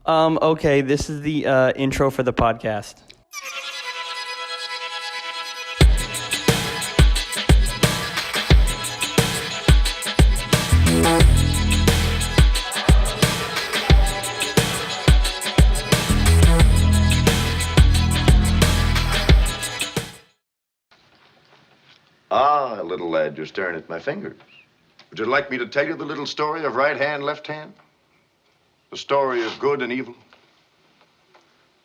Okay, this is the intro for the podcast. Ah, little lad, you're staring at my fingers. Would you like me to tell you the little story of right hand, left hand? The story of good and evil?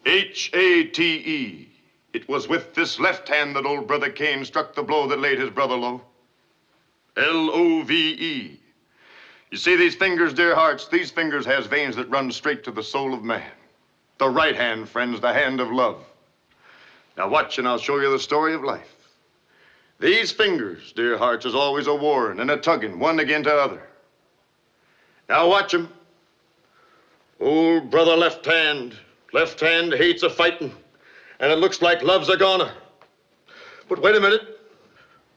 H-A-T-E. It was with this left hand that old brother Cain struck the blow that laid his brother low. L-O-V-E. You see these fingers, dear hearts? These fingers has veins that run straight to the soul of man. The right hand, friends, the hand of love. Now watch and I'll show you the story of life. These fingers, dear hearts, is always a warring and a tugging, one again to other. Now watch 'em. Old brother left hand hates a fighting, and it looks like love's a goner. But wait a minute.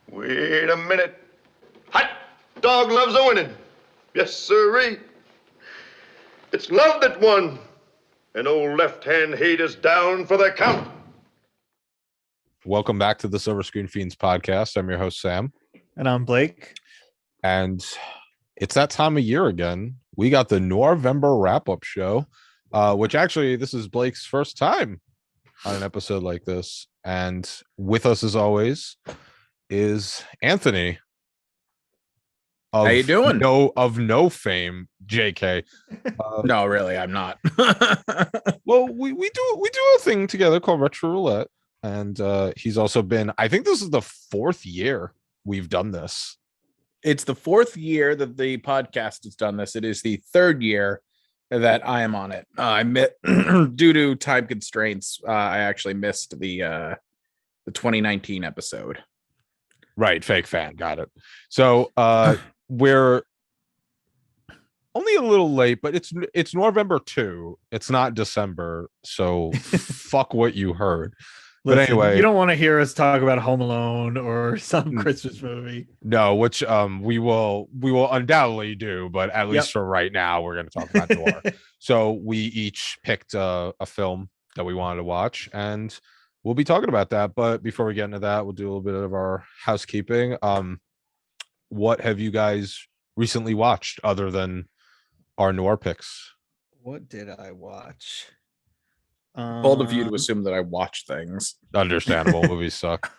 Wait a minute. Hot dog loves a winning. Yes, sirree. It's love that won, and old left hand hate is down for the count. Welcome back to the Silver Screen Fiends podcast. I'm your host, Sam. And I'm Blake. And it's that time of year again. We got the Noirvember wrap-up show, which actually, this is Blake's first time on an episode like this. And with us, as always, is Anthony. How you doing? No fame, JK. No, really, I'm not. Well, we do a thing together called Retro Roulette. And he's also been, I think this is the fourth year we've done this. It's the fourth year that the podcast has done this. It is the third year that I am on it. I due to time constraints, I actually missed the 2019 episode. Right, fake fan, got it. So we're only a little late, but it's Noirvember 2. It's not December, so fuck what you heard. But Listen, anyway, you don't want to hear us talk about Home Alone or some Christmas movie. No, which we will undoubtedly do, but at least for right now, we're going to talk about Noir. So we each picked a film that we wanted to watch, and we'll be talking about that. But before we get into that, we'll do a little bit of our housekeeping. What have you guys recently watched other than our Noir picks? What did I watch? Bold of you to assume that I watch things. Understandable. Movies suck.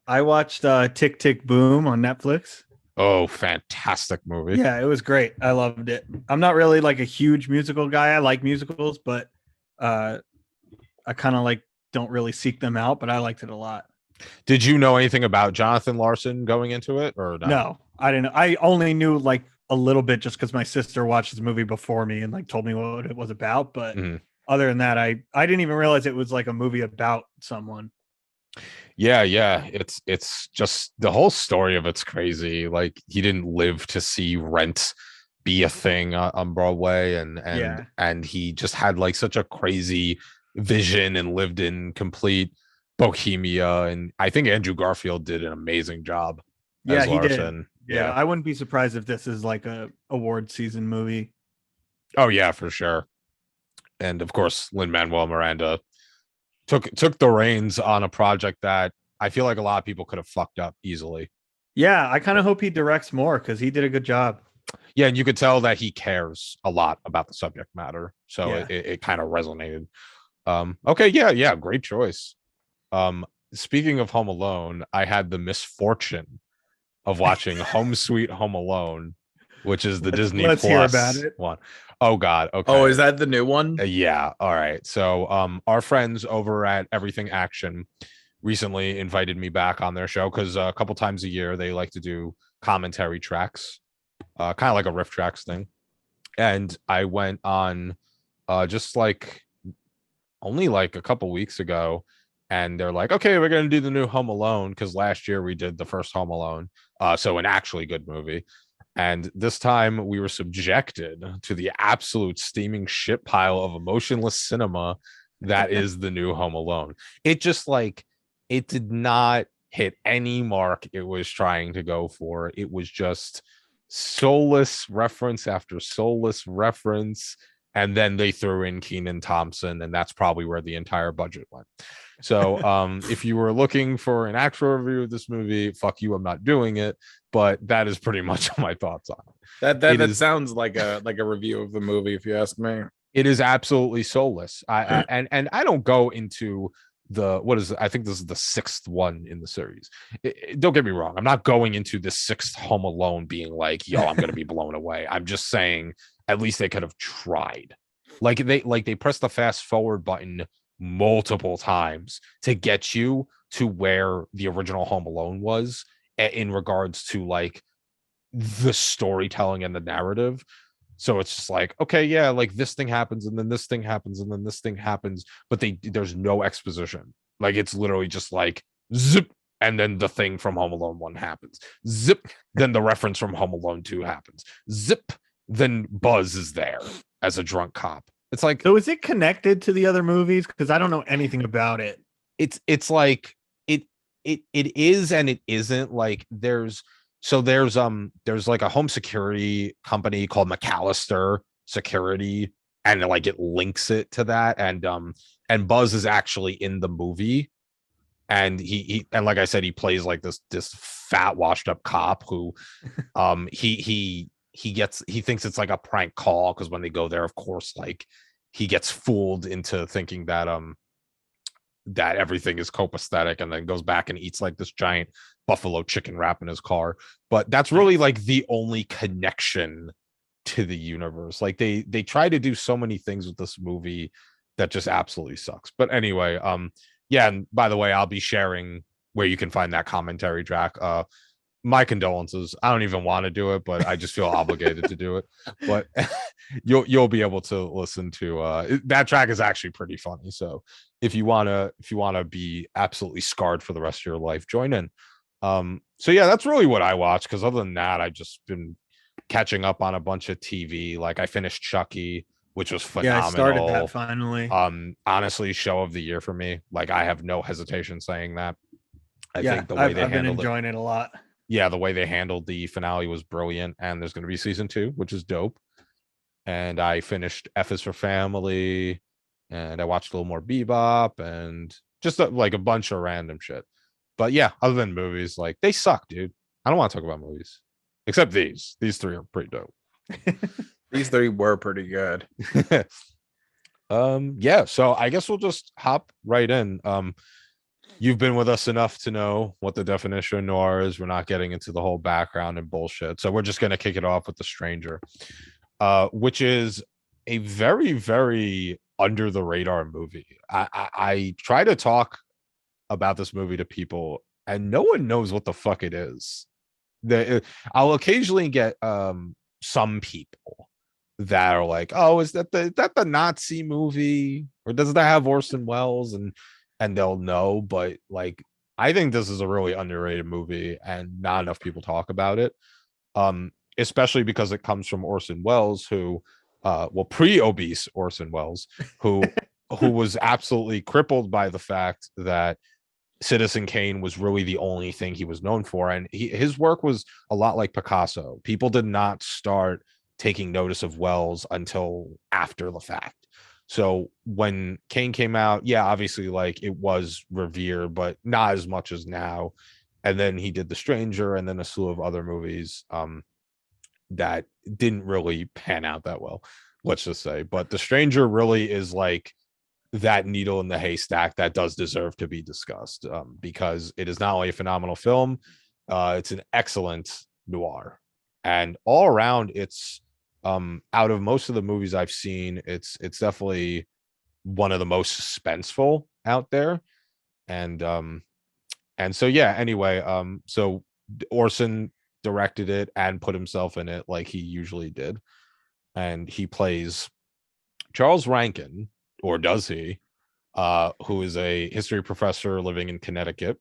I watched Tick Tick Boom on Netflix. Oh, fantastic movie. Yeah, it was great. I loved it. I'm not really like a huge musical guy. I like musicals, but I kind of like don't really seek them out, but I liked it a lot. Did you know anything about Jonathan Larson going into it or not? No, I didn't know. I only knew like a little bit just because my sister watched this movie before me and like told me what it was about, but other than that, I didn't even realize it was like a movie about someone. Yeah. It's just the whole story of it's crazy. Like he didn't live to see Rent be a thing on Broadway, and he just had like such a crazy vision and lived in complete bohemia. And I think Andrew Garfield did an amazing job. Yeah, as he Larson. did. Yeah, I wouldn't be surprised if this is like a award season movie. Oh yeah, for sure. And of course, Lin-Manuel Miranda took the reins on a project that I feel like a lot of people could have fucked up easily. Yeah, I kind of hope he directs more because he did a good job. Yeah, and you could tell that he cares a lot about the subject matter. So it kind of resonated. Okay, yeah, great choice. Speaking of Home Alone, I had the misfortune of watching Home Sweet Home Alone, which is the Disney Let's Plus hear about it. one. Oh God. Okay. Oh, is that the new one? Yeah. All right. So our friends over at Everything Action recently invited me back on their show because a couple times a year they like to do commentary tracks, kind of like a riff tracks thing. And I went on just like only like a couple weeks ago, and they're like, okay, we're gonna do the new Home Alone because last year we did the first Home Alone, so an actually good movie. And this time we were subjected to the absolute steaming shit pile of emotionless cinema that is the new Home Alone. It just like, it did not hit any mark it was trying to go for. It was just soulless reference after soulless reference. and then they threw in Kenan Thompson, and that's probably where the entire budget went. So if you were looking for an actual review of this movie, fuck you, I'm not doing it. But that is pretty much my thoughts on it. That sounds like a review of the movie, if you ask me. It is absolutely soulless. And I don't go into I think this is the 6th one in the series. Don't get me wrong, I'm not going into the 6th Home Alone being like, yo, I'm gonna be blown away. I'm just saying at least they could have tried. Like they pressed the fast forward button multiple times to get you to where the original Home Alone was in regards to like the storytelling and the narrative. So it's just like, okay, yeah, like this thing happens and then this thing happens and then this thing happens, but there's no exposition. Like it's literally just like zip, and then the thing from Home Alone 1 happens. Zip, then the reference from Home Alone 2 happens. Zip, then Buzz is there as a drunk cop. It's like, so is it connected to the other movies? Because I don't know anything about it. It's like it is and it isn't. Like there's like a home security company called McAllister Security, and like it links it to that, and Buzz is actually in the movie, and he and like I said, he plays like this fat washed up cop who he thinks it's like a prank call, because when they go there, of course, like he gets fooled into thinking that that everything is copacetic, and then goes back and eats like this giant buffalo chicken wrap in his car. But that's really like the only connection to the universe. Like they try to do so many things with this movie that just absolutely sucks. But anyway, yeah, and by the way, I'll be sharing where you can find that commentary track. My condolences. I don't even want to do it, but I just feel obligated to do it. But you'll be able to listen to that track is actually pretty funny. So if you wanna be absolutely scarred for the rest of your life, join in. So yeah, that's really what I watch, because other than that, I just been catching up on a bunch of TV. Like I finished Chucky, which was phenomenal. Yeah, I started that finally. Honestly, show of the year for me. Like I have no hesitation saying that. I yeah, think the way I've they been handled enjoying it a lot. Yeah, the way they handled the finale was brilliant, and there's going to be season 2, which is dope. And I finished F is for Family, and I watched a little more Bebop, and just like a bunch of random shit. But yeah, other than movies, like they suck, dude. I don't want to talk about movies, except these. These 3 are pretty dope. These 3 were pretty good. Yeah. So I guess we'll just hop right in. You've been with us enough to know what the definition of noir is. We're not getting into the whole background and bullshit. So we're just going to kick it off with The Stranger, which is a very, very under the radar movie. I try to talk about this movie to people, and no one knows what the fuck it is. I'll occasionally get some people that are like, oh, is that the Nazi movie? Or does that have Orson Welles? And they'll know, but like I think this is a really underrated movie, and not enough people talk about it. Especially because it comes from Orson Welles, who pre-obese Orson Welles, who was absolutely crippled by the fact that Citizen Kane was really the only thing he was known for. And his work was a lot like Picasso. People did not start taking notice of Welles until after the fact. So when Kane came out, yeah, obviously, like it was revered, but not as much as now. And then he did The Stranger, and then a slew of other movies that didn't really pan out that well, let's just say. But The Stranger really is like that needle in the haystack that does deserve to be discussed, because it is not only a phenomenal film, it's an excellent noir. And all around, it's out of most of the movies I've seen, it's definitely one of the most suspenseful out there. And so yeah, anyway, so Orson directed it and put himself in it like he usually did. And he plays Charles Rankin, or does he, who is a history professor living in Connecticut.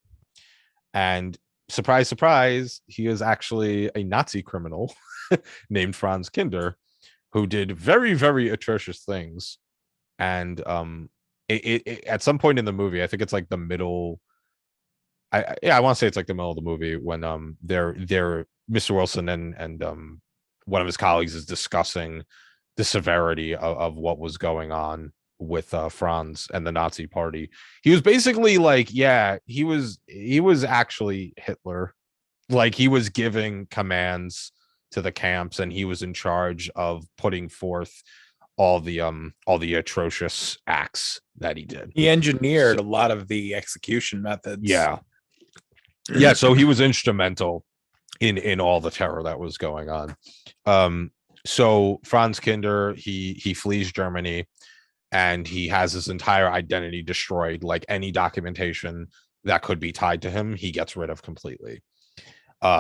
And surprise, surprise, he is actually a Nazi criminal named Franz Kinder, who did very, very atrocious things. And it at some point in the movie, I think it's like the middle. I want to say it's like the middle of the movie when they're Mr. Wilson and one of his colleagues is discussing the severity of what was going on with Franz and the Nazi party. He was basically like, yeah, he was actually Hitler. Like, he was giving commands to the camps, and he was in charge of putting forth all the atrocious acts that he did. He engineered a lot of the execution methods. Yeah. Yeah, so he was instrumental in all the terror that was going on. So Franz Kinder, he flees Germany, and he has his entire identity destroyed. Like, any documentation that could be tied to him, he gets rid of completely.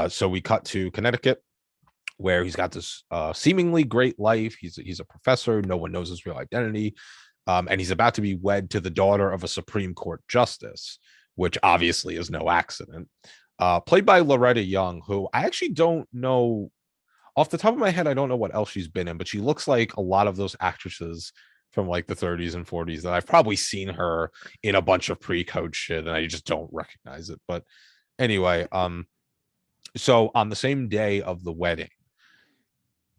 So we cut to Connecticut, where he's got this seemingly great life. He's a professor. No one knows his real identity. And he's about to be wed to the daughter of a Supreme Court justice, which obviously is no accident. Played by Loretta Young, who I actually don't know off the top of my head. I don't know what else she's been in, but she looks like a lot of those actresses from like the 30s and 40s that I've probably seen her in a bunch of pre-code shit, and I just don't recognize it. But anyway, so on the same day of the wedding,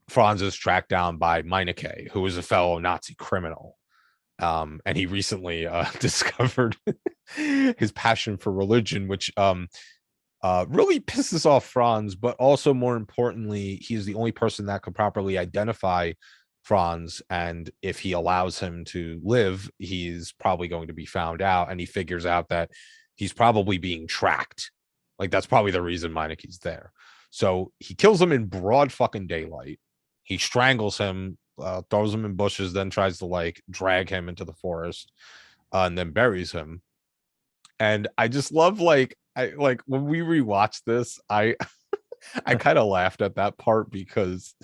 Franz is tracked down by Meineke, who is a fellow Nazi criminal. And he recently discovered his passion for religion, which really pisses off Franz, but also more importantly, he's the only person that could properly identify Franz. And if he allows him to live, he's probably going to be found out. And he figures out that he's probably being tracked. Like, that's probably the reason Meineke's there. So he kills him in broad fucking daylight. He strangles him, throws him in bushes, then tries to like drag him into the forest, and then buries him. And I just love, like, when we rewatched this, I kind of laughed at that part, because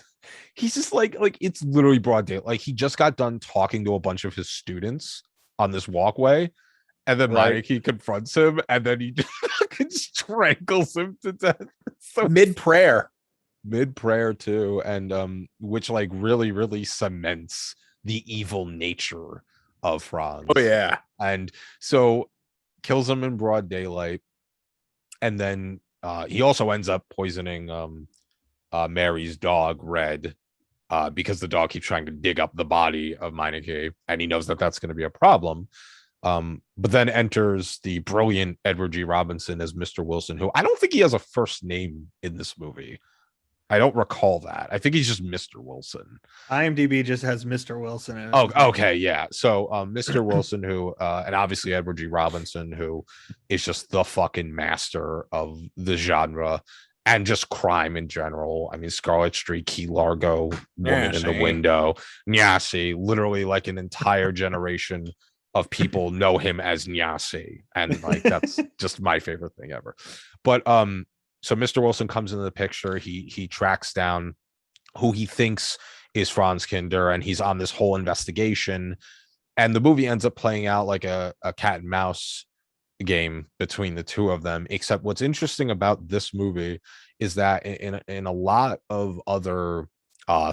he's just like it's literally broad daylight. Like, he just got done talking to a bunch of his students on this walkway, and then Meineke confronts him, and then he just fucking strangles him to death. So mid-prayer too, and which like really cements the evil nature of Franz. Oh yeah. And so kills him in broad daylight, and then he also ends up poisoning Mary's dog Red, because the dog keeps trying to dig up the body of Meineke, and he knows that that's going to be a problem. But then enters the brilliant Edward G. Robinson as Mr. Wilson, who I don't think he has a first name in this movie. I don't recall that. I think he's just Mr. Wilson. IMDb just has Mr. Wilson in it. Oh, okay, yeah. So Mr. Wilson, who and obviously Edward G. Robinson, who is just the fucking master of the genre and just crime in general. I mean, Scarlet Street, Key Largo, Woman in the Window, Nyasi, literally like an entire generation of people know him as Nyasi, and like that's just my favorite thing ever. But so Mr. Wilson comes into the picture. He tracks down who he thinks is Franz Kinder, and he's on this whole investigation. And the movie ends up playing out like a cat and mouse game between the two of them. Except what's interesting about this movie is that in a lot of other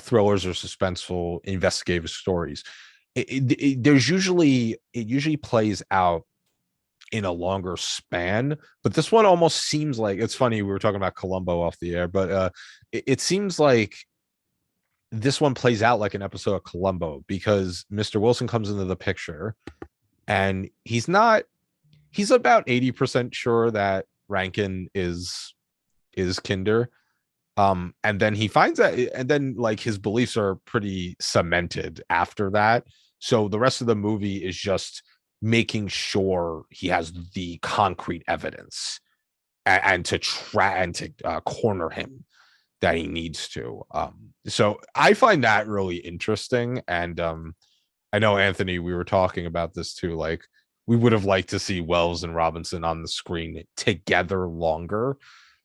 thrillers or suspenseful investigative stories, it usually plays out in a longer span, but this one almost seems like, it's funny, we were talking about Columbo off the air, but it seems like this one plays out like an episode of Columbo, because Mr. Wilson comes into the picture and he's about 80% sure that Rankin is Kinder. And then he finds that, and then like his beliefs are pretty cemented after that. So the rest of the movie is just making sure he has the concrete evidence and to corner him that he needs to. So I find that really interesting. And I know, Anthony, we were talking about this too. Like, we would have liked to see Wells and Robinson on the screen together longer.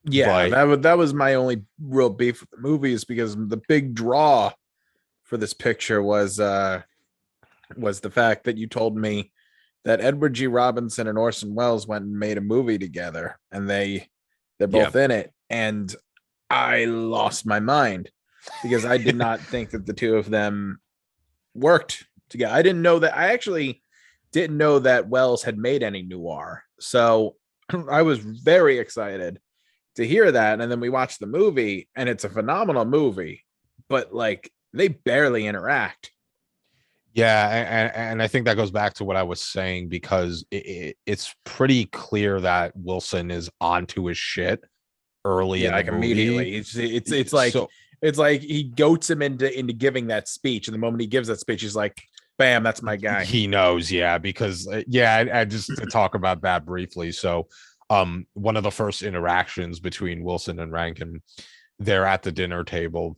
Yeah, that was my only real beef with the movie, is because the big draw for this picture was the fact that you told me that Edward G. Robinson and Orson Welles went and made a movie together, and they're both in it, and I lost my mind because I did not think that the two of them worked together. I actually didn't know that Welles had made any noir, so I was very excited to hear that. And then we watched the movie, and it's a phenomenal movie, but like They barely interact. Yeah, and I think that goes back to what I was saying, because it's pretty clear that Wilson is onto his shit early in the like movie. immediately. It's like So, it's like he goats him into giving that speech, and the moment he gives that speech, he's like, "Bam, that's my guy." he knows, yeah, because I just to talk about that briefly. So, one of the first interactions between Wilson and Rankin, they're at the dinner table,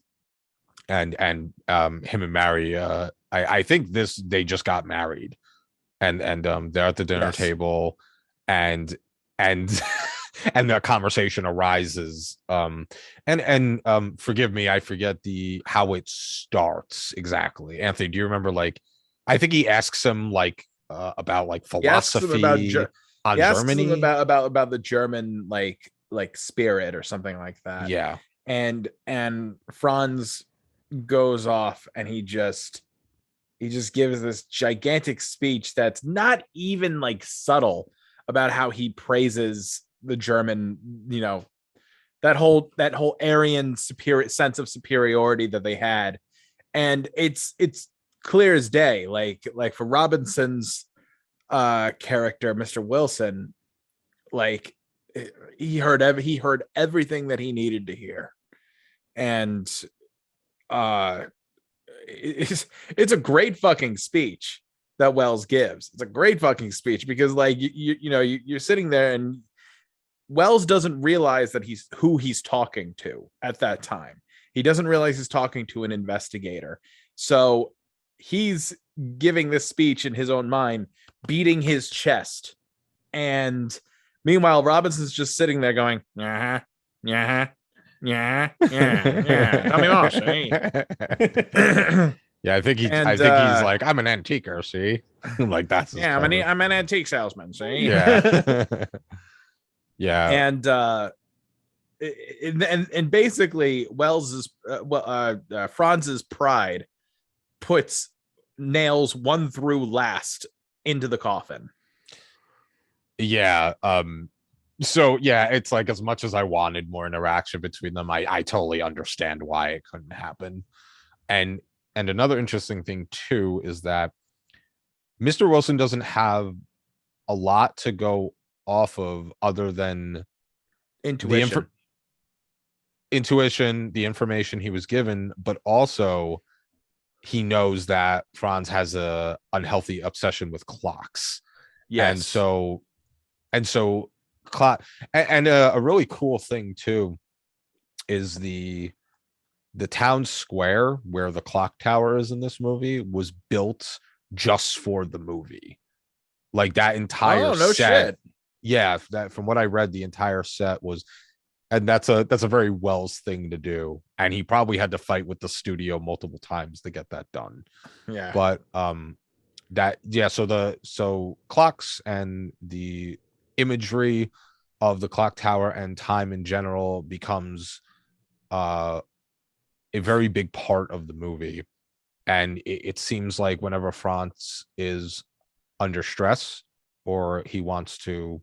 and him and Mary, I think they just got married, and they're at the dinner table, and and the conversation arises, and forgive me, I forget how it starts exactly. Anthony, do you remember? Like, I think he asks him like about like philosophy on Germany, about the German like spirit or something like that. Yeah, and Franz goes off, and he just gives this gigantic speech that's not even like subtle about how he praises the German, that whole Aryan superior sense of superiority that they had. And it's clear as day, like for Robinson's character, Mr. Wilson, like he heard everything that he needed to hear. And it's a great fucking speech that Wells gives. It's a great fucking speech, because like you're sitting there, and Wells doesn't realize that who he's talking to at that time. He doesn't realize he's talking to an investigator. So he's giving this speech in his own mind, beating his chest. And meanwhile, Robinson's just sitting there going, yeah. Tell me more, see? Yeah, I think he's like, I'm an antiquer, see? Like, that's I'm an antique salesman, see? Yeah. Yeah. And basically Wells's Franz's pride nails one through last into the coffin. Yeah. So yeah, it's like, as much as I wanted more interaction between them, I totally understand why it couldn't happen. And another interesting thing too is that Mr. Wilson doesn't have a lot to go off of other than intuition, the information he was given, but also he knows that Franz has a unhealthy obsession with clocks. Yes. And so clock, and a really cool thing too is the town square where the clock tower is in this movie was built just for the movie. Like, that entire set. Shit. Yeah, that, from what I read, the entire set was, and that's a very Wells thing to do. And he probably had to fight with the studio multiple times to get that done. Yeah. But so clocks and the imagery of the clock tower and time in general becomes a very big part of the movie. And it seems like whenever Franz is under stress or he wants to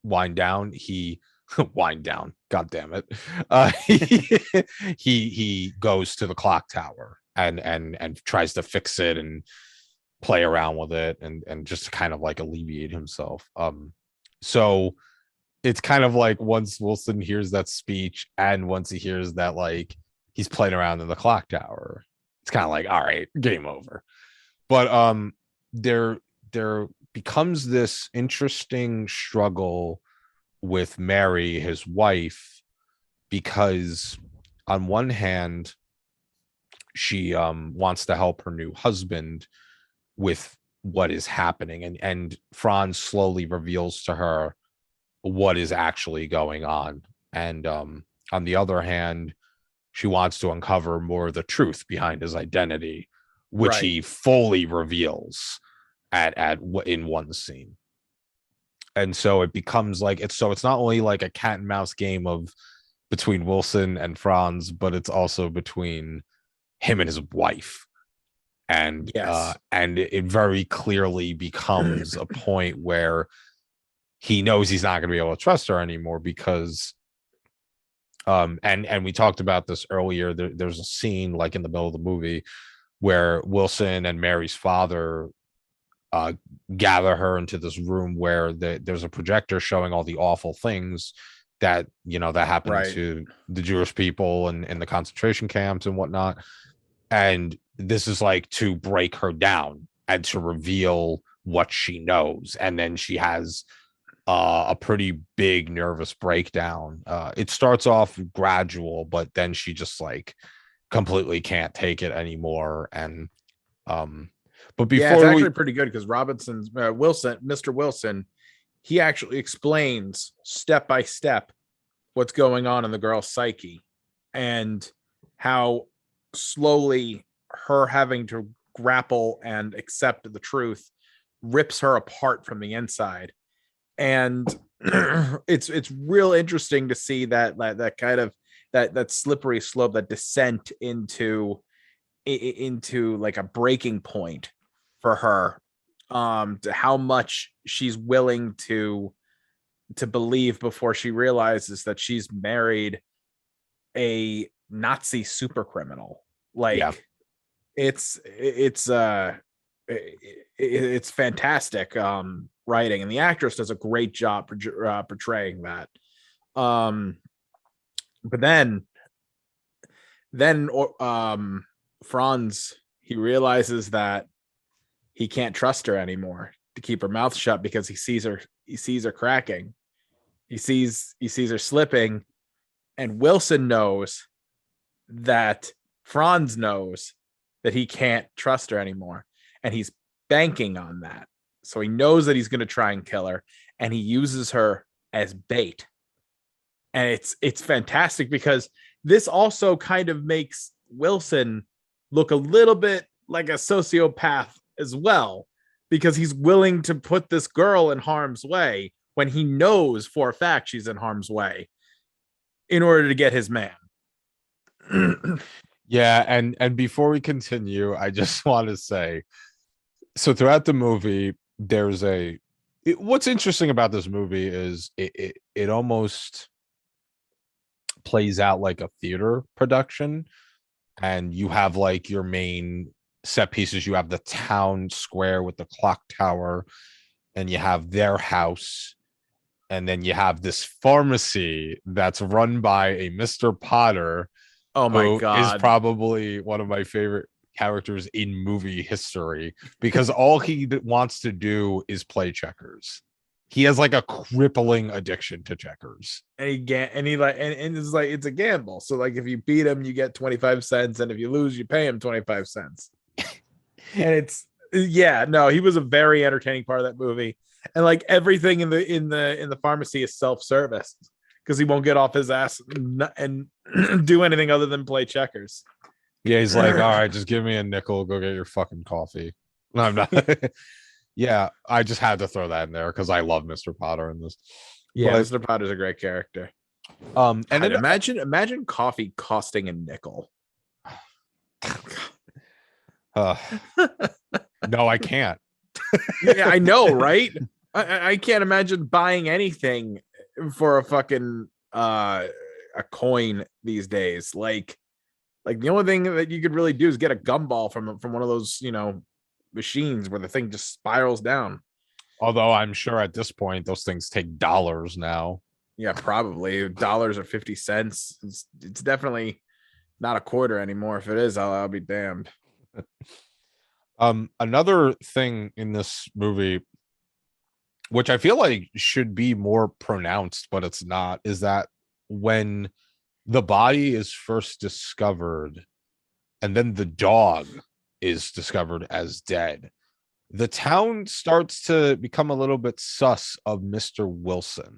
wind down, god damn it, he goes to the clock tower and tries to fix it and play around with it and just kind of like alleviate himself. So it's kind of like, once Wilson hears that speech and once he hears that like he's playing around in the clock tower, it's kind of like, all right, game over. But there becomes this interesting struggle with Mary, his wife, because on one hand, she wants to help her new husband with what is happening, and Franz slowly reveals to her what is actually going on. And on the other hand, she wants to uncover more of the truth behind his identity, which he fully reveals in one scene. And so it becomes like, it's not only like a cat and mouse game between Wilson and Franz, but it's also between him and his wife. And and it very clearly becomes a point where he knows he's not going to be able to trust her anymore, because And we talked about this earlier. There's a scene like in the middle of the movie where Wilson and Mary's father gather her into this room where there's a projector showing all the awful things that that happened to the Jewish people and in the concentration camps and whatnot. And this is like to break her down and to reveal what she knows. And then she has a pretty big nervous breakdown. It starts off gradual, but then she just like completely can't take it anymore. And but before it's actually pretty good because Robinson's Mr. Wilson, he actually explains step by step what's going on in the girl's psyche and how slowly her having to grapple and accept the truth rips her apart from the inside. And it's real interesting to see that kind of that slippery slope, that descent into like a breaking point for her, to how much she's willing to believe before she realizes that she's married a Nazi super criminal. Like it's fantastic writing, and the actress does a great job portraying that. But then Franz, he realizes that he can't trust her anymore to keep her mouth shut because he sees her cracking. He sees her slipping, and Wilson knows that Franz knows that he can't trust her anymore, and he's banking on that. So he knows that he's going to try and kill her, and he uses her as bait. And it's fantastic because this also kind of makes Wilson look a little bit like a sociopath as well, because he's willing to put this girl in harm's way when he knows for a fact she's in harm's way in order to get his man. Yeah, and before we continue, I just want to say, so throughout the movie, there's what's interesting about this movie is it almost plays out like a theater production, and you have like your main set pieces. You have the town square with the clock tower, and you have their house, and then you have this pharmacy that's run by a Mr. Potter. Oh my God. Is probably one of my favorite characters in movie history, because all he wants to do is play checkers. He has like a crippling addiction to checkers. And it's like, it's a gamble. So like if you beat him, you get 25 cents. And if you lose, you pay him 25 cents. And he was a very entertaining part of that movie. And like everything in the pharmacy is self-service, because he won't get off his ass and do anything other than play checkers. Yeah, he's like, all right, just give me a nickel, go get your fucking coffee. No, I'm not. Yeah, I just had to throw that in there because I love Mr. Potter in this. Yeah, but Mr. Potter's a great character. And then imagine coffee costing a nickel. No, I can't. Yeah, I know, right? I can't imagine buying anything for a fucking a coin these days. Like the only thing that you could really do is get a gumball from one of those, machines where the thing just spirals down. Although I'm sure at this point those things take dollars now. Yeah, probably dollars or 50 cents. It's definitely not a quarter anymore. If it is, I'll be damned. Another thing in this movie, which I feel like should be more pronounced, but it's not, is that when the body is first discovered and then the dog is discovered as dead, the town starts to become a little bit sus of Mr. Wilson,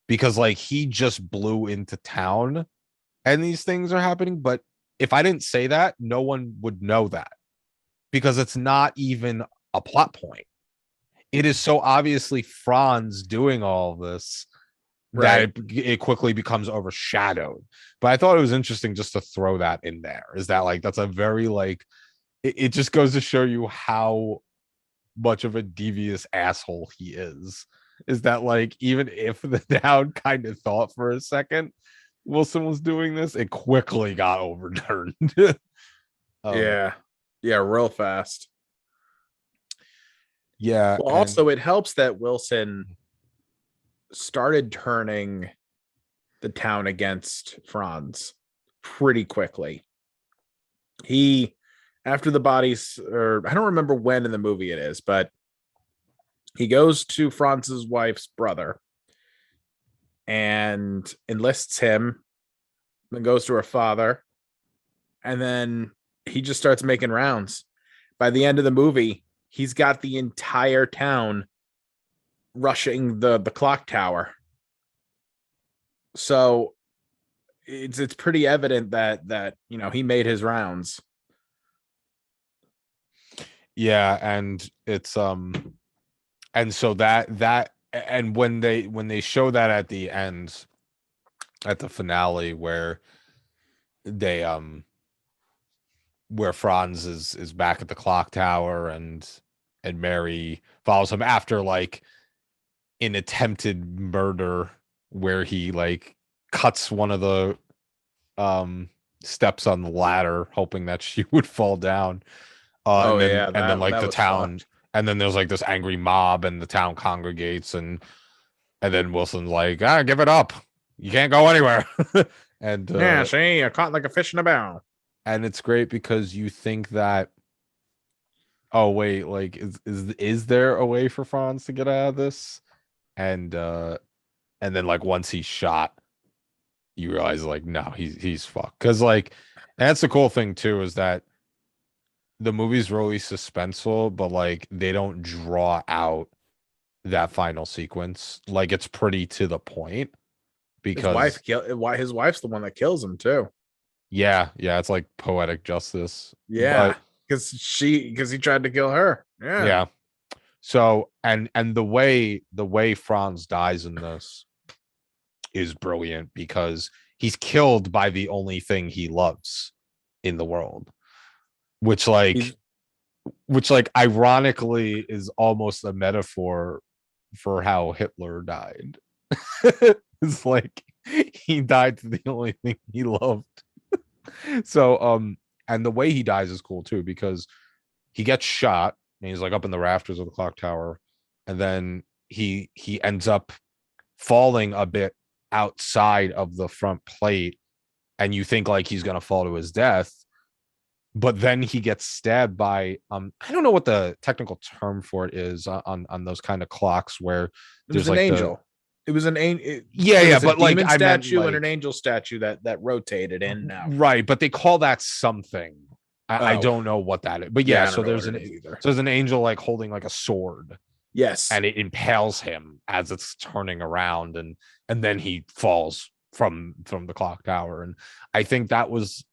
because like he just blew into town and these things are happening. But if I didn't say that, no one would know that, because it's not even a plot point. It is so obviously Franz doing all of this that it quickly becomes overshadowed. But I thought it was interesting just to throw that in there. Is that like, that's a very like, it just goes to show you how much of a devious asshole he is that like, even if the town kind of thought for a second Wilson was doing this, it quickly got overturned. Yeah, real fast. Yeah. Well, also it helps that Wilson started turning the town against Franz pretty quickly. He, after the bodies, or I don't remember when in the movie it is, but he goes to Franz's wife's brother and enlists him, then goes to her father, and then he just starts making rounds. By the end of the movie, he's got the entire town rushing the clock tower. So it's pretty evident that he made his rounds. Yeah, and it's and so that and when they show that at the end, at the finale, where they where Franz is back at the clock tower and Mary follows him after like an attempted murder where he like cuts one of the steps on the ladder hoping that she would fall down. And then like the town fucked. And then there's like this angry mob and the town congregates and then Wilson's like, give it up, you can't go anywhere. And see, you're caught like a fish in a barrel. And it's great because you think that, oh wait, like is there a way for Franz to get out of this? And then like once he's shot, you realize like no, he's fucked. Because like that's the cool thing too, is that the movie's really suspenseful, but like they don't draw out that final sequence. Like it's pretty to the point because his wife's the one that kills him too. Yeah, it's like poetic justice. Yeah, because he tried to kill her. Yeah. So and the way Franz dies in this is brilliant because he's killed by the only thing he loves in the world, which ironically is almost a metaphor for how Hitler died. It's like he died to the only thing he loved. So and the way he dies is cool too, because he gets shot and he's like up in the rafters of the clock tower, and then he ends up falling a bit outside of the front plate, and you think like he's gonna fall to his death, but then he gets stabbed by I don't know what the technical term for it is on those kind of clocks where there's like an angel. It was an angel. But like a statue and an angel statue that rotated in now. Right, but they call that something. I don't know what that is. But so there's an angel like holding like a sword. Yes. And it impales him as it's turning around, and then he falls from the clock tower. And I think that was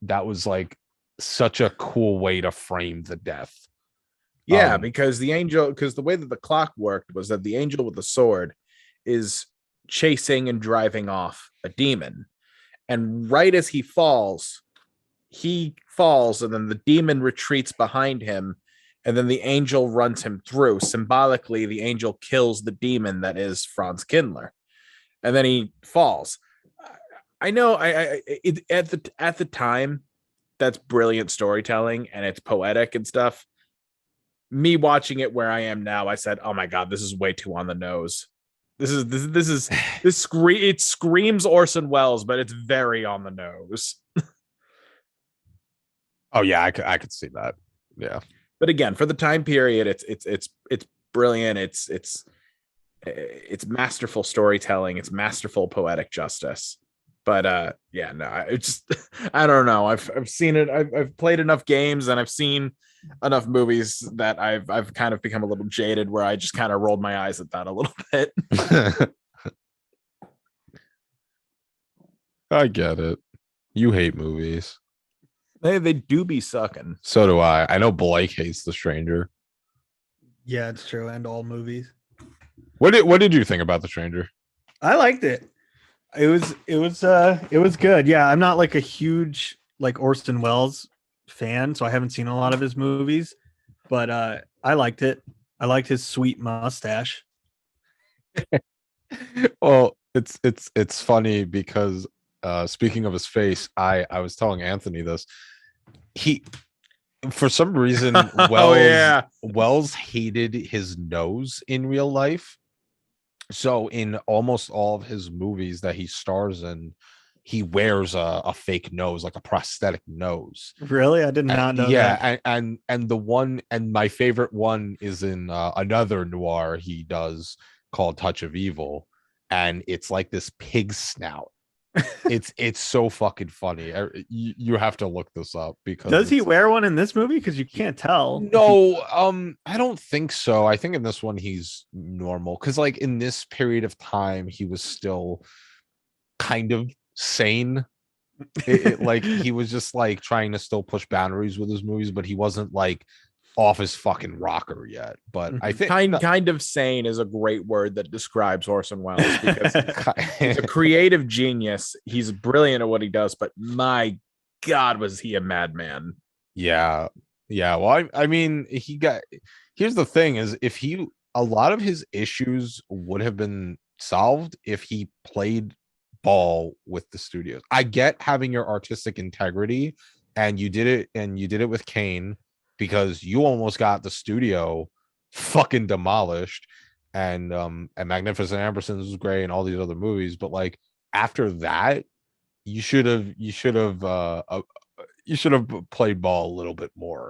like such a cool way to frame the death. Yeah, because the way that the clock worked was that the angel with the sword is chasing and driving off a demon, and right as he falls, and then the demon retreats behind him, and then the angel runs him through. Symbolically, the angel kills the demon that is Franz Kindler, and then he falls. I know at the time, that's brilliant storytelling and it's poetic and stuff. Me watching it where I am now, I said, oh my god, this is way too on the nose. It screams Orson Welles, but it's very on the nose. Oh yeah, I could see that. Yeah, but again, for the time period, it's brilliant. It's masterful storytelling. It's masterful poetic justice. But I don't know. I've seen it. I've played enough games and I've seen enough movies that I've kind of become a little jaded, where I just kind of rolled my eyes at that a little bit. I get it. You hate movies. They do be sucking. So do I. I know Blake hates The Stranger. Yeah, it's true. And all movies. What did you think about The Stranger? I liked it. It was good. Yeah, I'm not like a huge like Orson Welles fan, so I haven't seen a lot of his movies, but I liked it. I liked his sweet mustache. Well, it's funny because speaking of his face, I was telling Anthony this. He, for some reason, Wells hated his nose in real life. So in almost all of his movies that he stars in, he wears a fake nose, like a prosthetic nose. Really? I did not know that. And the one, and my favorite one is in another noir he does called Touch of Evil, and it's like this pig snout. It's so fucking funny. You have to look this up because Does he wear one in this movie? Because you can't tell. No, I don't think so. I think in this one he's normal because like in this period of time he was still kind of sane. Like he was just like trying to still push boundaries with his movies, but he wasn't like off his fucking rocker yet. But I think kind of sane is a great word that describes Orson Welles because he's a creative genius. He's brilliant at what he does, but my God, was he a madman? Yeah. Well, I mean, here's the thing is a lot of his issues would have been solved if he played ball with the studios. I get having your artistic integrity, and you did it with Kane because you almost got the studio fucking demolished, and Magnificent Ambersons was great and all these other movies, but like after that you should have played ball a little bit more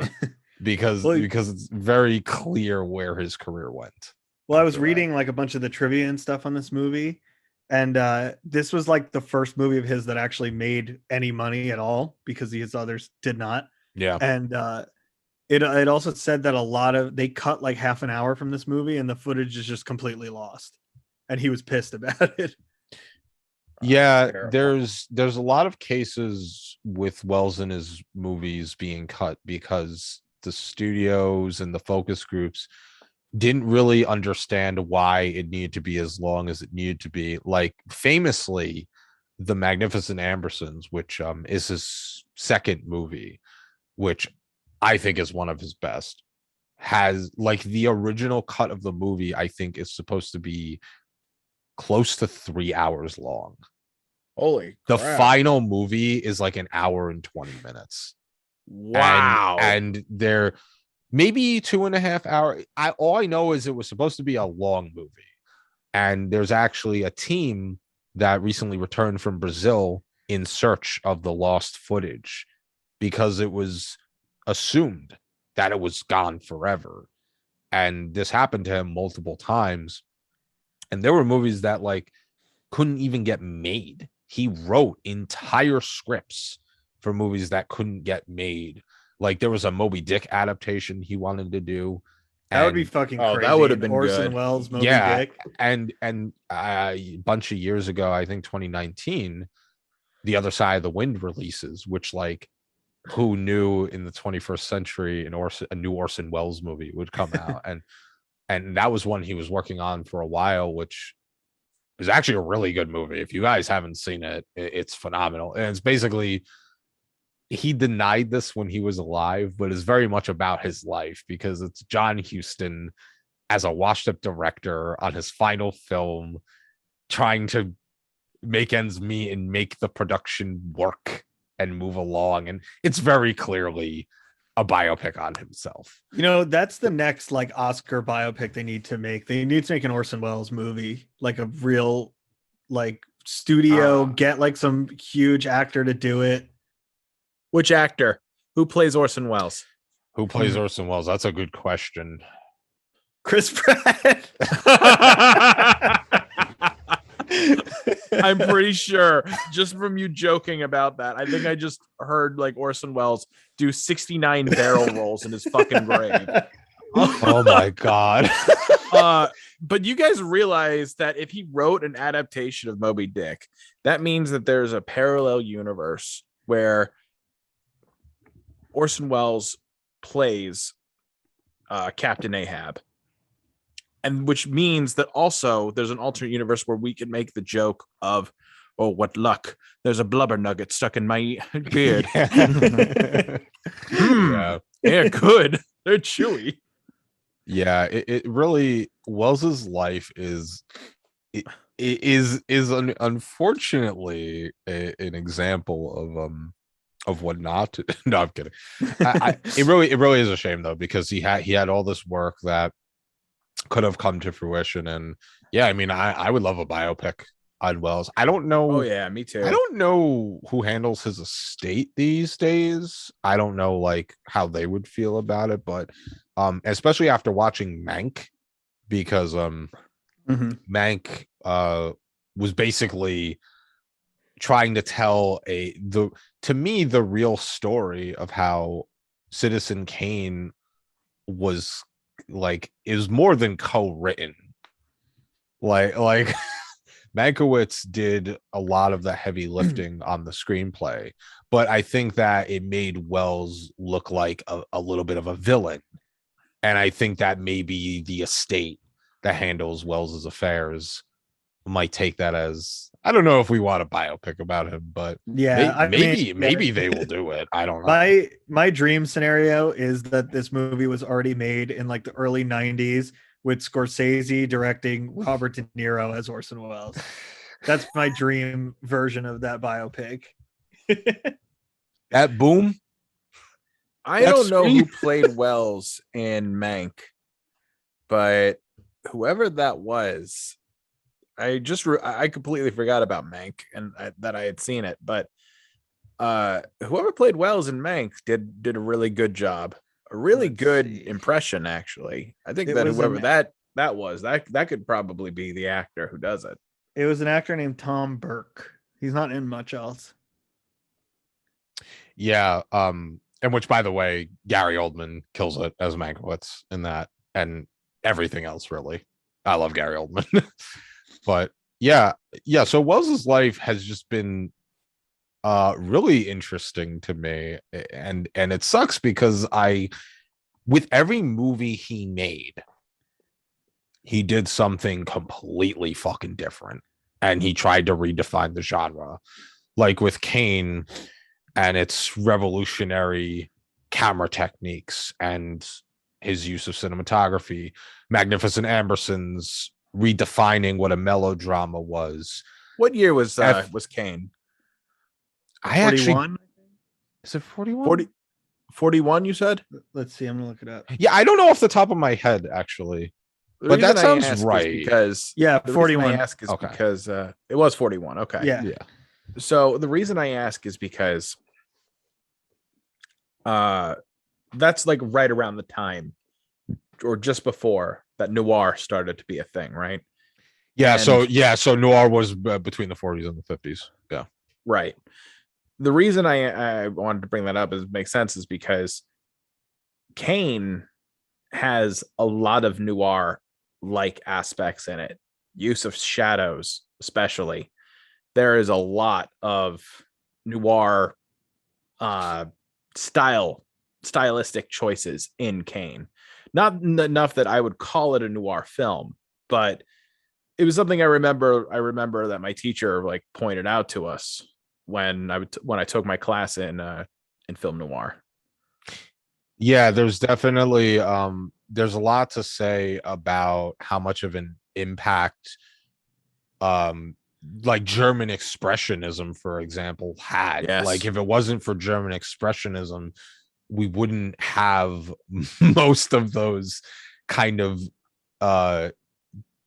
because it's very clear where his career went. Well, I was reading like a bunch of the trivia and stuff on this movie, and this was like the first movie of his that actually made any money at all because his others did not. Yeah. And it also said that they cut like half an hour from this movie and the footage is just completely lost, and he was pissed about it. Yeah, there's a lot of cases with Wells in his movies being cut because the studios and the focus groups didn't really understand why it needed to be as long as it needed to be. Like famously, The Magnificent Ambersons, which is his second movie, which I think is one of his best, has like the original cut of the movie, I think is supposed to be close to 3 hours long. Holy the crap. Final movie is like an hour and 20 minutes. Wow. And they're maybe 2.5 hours. All I know is it was supposed to be a long movie. And there's actually a team that recently returned from Brazil in search of the lost footage because it was assumed that it was gone forever. And this happened to him multiple times. And there were movies that like couldn't even get made. He wrote entire scripts for movies that couldn't get made. Like there was a Moby Dick adaptation he wanted to do. That would be fucking crazy. That would have been Orson good. Welles, Moby Dick. And a bunch of years ago, I think 2019, The Other Side of the Wind releases, which like who knew in the 21st century a new Orson Welles movie would come out. And that was one he was working on for a while, which is actually a really good movie. If you guys haven't seen it, it's phenomenal. And it's basically, he denied this when he was alive, but it's very much about his life because it's John Huston as a washed up director on his final film, trying to make ends meet and make the production work and move along. And it's very clearly a biopic on himself. You know, that's the next like Oscar biopic they need to make. They need to make an Orson Welles movie, like a real like studio, get like some huge actor to do it. Which actor? Who plays Orson Welles? Who plays Orson Welles? That's a good question. Chris Pratt. I'm pretty sure just from you joking about that, I think I just heard like Orson Welles do 69 barrel rolls in his fucking grave. Oh my God. But you guys realize that if he wrote an adaptation of Moby Dick, that means that there's a parallel universe where Orson Welles plays Captain Ahab. And which means that also there's an alternate universe where we can make the joke of, oh, what luck. There's a blubber nugget stuck in my beard. Yeah. Yeah, good. They're chewy. Yeah, it really, Wells's life is unfortunately an example of what not to. No, I'm kidding. It really is a shame though, because he had all this work that could have come to fruition. And yeah, I mean, I would love a biopic on Wells. I don't know. Oh yeah, me too. I don't know who handles his estate these days. I don't know like how they would feel about it, but especially after watching Mank, because Mank was basically trying to tell to me the real story of how Citizen Kane was like is more than co-written. Like Mankiewicz did a lot of the heavy lifting on the screenplay, but I think that it made Wells look like a little bit of a villain. And I think that maybe the estate that handles Wells's affairs might take that as, I don't know if we want a biopic about him, but yeah, maybe they will do it. I don't know. My dream scenario is that this movie was already made in like the early 90s with Scorsese directing Robert De Niro as Orson Welles. That's my dream version of that biopic. That boom. I don't know who played Wells in Mank, but whoever that was, I completely forgot about Mank and that I had seen it. But whoever played Wells in Mank did a really good job, a really good impression. Actually, I think that whoever that was, that could probably be the actor who does it. It was an actor named Tom Burke. He's not in much else. Yeah. And which, by the way, Gary Oldman kills it as Mankiewicz in that, and everything else, really. I love Gary Oldman. But yeah. So Wells's life has just been really interesting to me. And it sucks because with every movie he made, he did something completely fucking different. And he tried to redefine the genre. Like with Kane and its revolutionary camera techniques and his use of cinematography, Magnificent Ambersons redefining what a melodrama was. What year was Kane? I 41? Actually, is it 41? 41, you said? Let's see, I'm gonna look it up. Yeah, I don't know off the top of my head, actually. But that sounds right. Because 41. I ask is because it was 41. Okay. Yeah. So the reason I ask is because that's like right around the time or just before that noir started to be a thing, right? Yeah. So noir was between the 40s and the 50s. Yeah. Right. The reason I wanted to bring that up makes sense is because Kane has a lot of noir like aspects in it. Use of shadows, especially. There is a lot of noir stylistic choices in Kane. Not enough that I would call it a noir film, but it was something I remember that my teacher like pointed out to us when I took my class in film noir. Yeah, there's definitely there's a lot to say about how much of an impact like German expressionism, for example, had. Yes. Like if it wasn't for German expressionism, we wouldn't have most of those kind of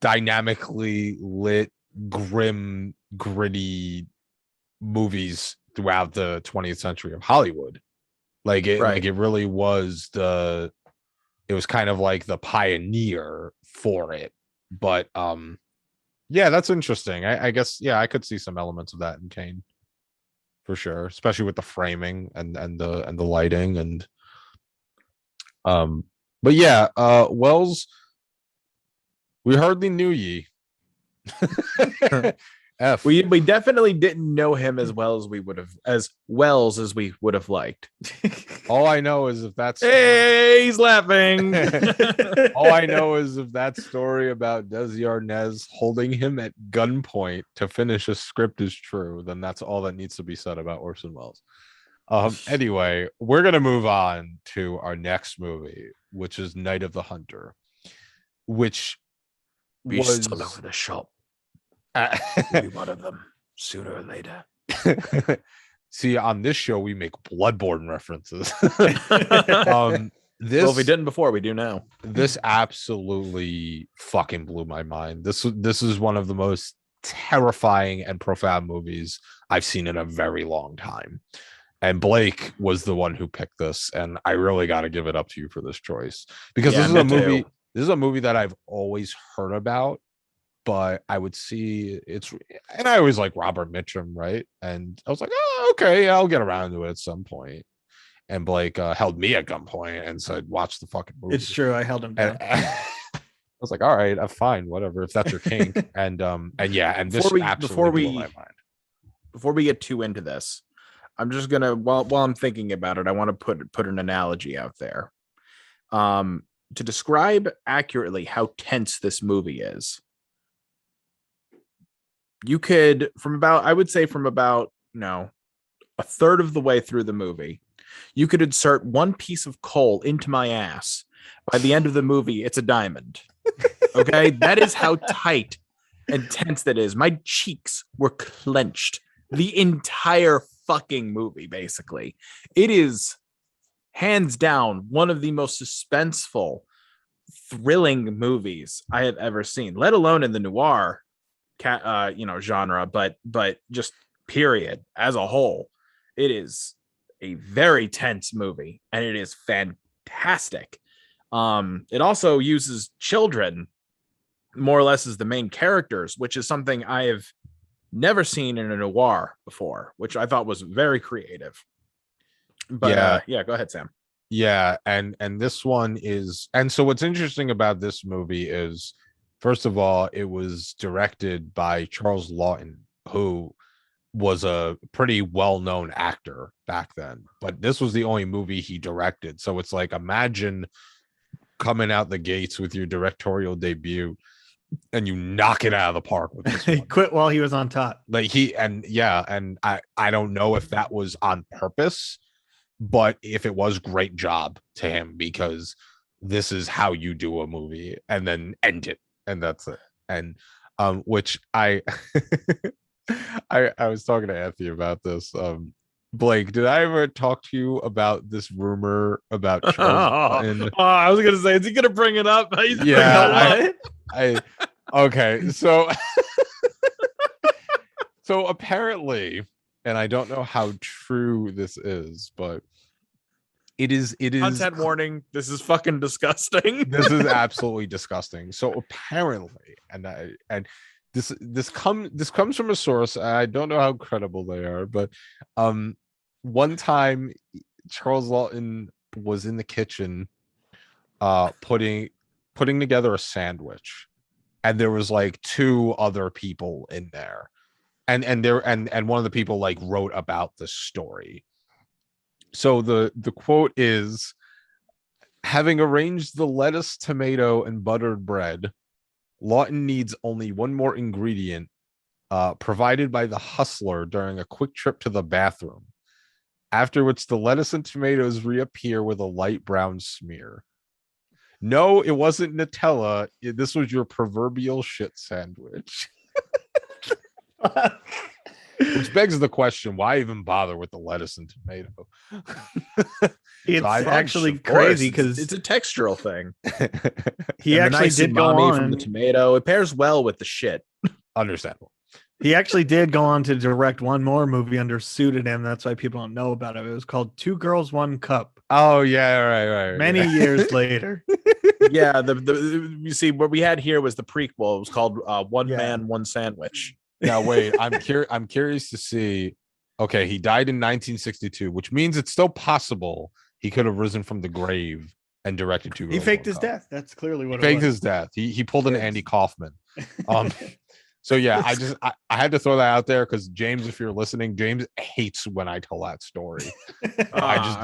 dynamically lit, grim, gritty movies throughout the 20th century of Hollywood. Like it really was it was kind of like the pioneer for it. But yeah, that's interesting. I guess I could see some elements of that in Kane for sure, especially with the framing and the lighting and but yeah, Wells, we hardly knew ye. F. We definitely didn't know him as well as we would have liked. All I know is if that's he's laughing. All I know is if that story about Desi Arnaz holding him at gunpoint to finish a script is true, then that's all that needs to be said about Orson Welles. Anyway, we're gonna move on to our next movie, which is Night of the Hunter, which was all over the shop. You'll be one of them sooner or later. See, on this show, we make Bloodborne references. This, Well, if we didn't before, we do now. This absolutely fucking blew my mind. This is one of the most terrifying and profound movies I've seen in a very long time. And Blake was the one who picked this, and I really got to give it up to you for this choice, because this is a movie. This is a movie that I've always heard about, but I would see it's, and I always like Robert Mitchum, right? And I was like, oh, okay, I'll get around to it at some point. And Blake held me at gunpoint and said, watch the fucking movie. It's true. I held him down. I was like, all right, I'm fine, whatever, if that's your kink. and yeah, and this absolutely blew my mind. Before we get too into this, I'm just gonna, while I'm thinking about it, I want to put an analogy out there. To describe accurately how tense this movie is. You could, I would say from about a third of the way through the movie, you could insert one piece of coal into my ass. By the end of the movie, it's a diamond. Okay? That is how tight and tense that is. My cheeks were clenched the entire fucking movie, basically. It is hands down one of the most suspenseful, thrilling movies I have ever seen, let alone in the noir genre, but just period as a whole. It is a very tense movie, and it is fantastic. It also uses children more or less as the main characters, which is something I have never seen in a noir before, which I thought was very creative. But yeah, go ahead, Sam. Yeah, and this one is, and so what's interesting about this movie is, first of all, it was directed by Charles Lawton, who was a pretty well-known actor back then, but this was the only movie he directed. So it's like, imagine coming out the gates with your directorial debut and you knock it out of the park with this He one. quit while he was on top. Like and I don't know if that was on purpose, but if it was, great job to him, because this is how you do a movie and then end it, and that's it. And which I I was talking to Anthony about this. Blake, did I ever talk to you about this rumor about Charles? I was gonna say, is he gonna bring it up? Yeah, okay. So so apparently, and I don't know how true this is, but it is content warning. This is fucking disgusting. This is absolutely disgusting. So apparently, and this comes from a source. I don't know how credible they are, but one time Charles Lawton was in the kitchen putting together a sandwich, and there was like two other people in there, and one of the people like wrote about the story. So the quote is, having arranged the lettuce, tomato, and buttered bread, Lawton needs only one more ingredient, provided by the hustler during a quick trip to the bathroom, after which the lettuce and tomatoes reappear with a light brown smear. No, it wasn't Nutella. This was your proverbial shit sandwich. Which begs the question, why even bother with the lettuce and tomato? It's actually crazy because it's a textural thing. He actually did go on from the tomato. It pairs well with the shit. Understandable. He actually did go on to direct one more movie under pseudonym. That's why people don't know about it. It was called Two Girls, One Cup. Oh yeah, right. Many years later. Yeah, you see what we had here was the prequel. It was called One Man, One Sandwich. Now wait, I'm curious to see. Okay, he died in 1962, which means it's still possible he could have risen from the grave and directed Two Girls. He faked his death. That's clearly what he it faked was. his death. He pulled an Andy Kaufman. So yeah, I had to throw that out there because James, if you're listening, James hates when I tell that story. I just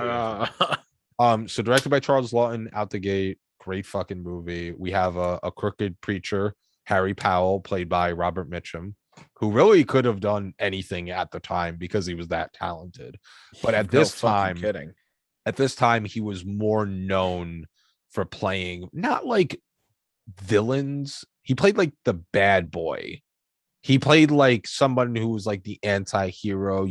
do. So directed by Charles Lawton, out the gate, great fucking movie. We have a crooked preacher, Harry Powell, played by Robert Mitchum, who really could have done anything at the time because he was that talented. But at this time, he was more known for playing not like villains. He played like the bad boy He played like someone who was like the anti-hero.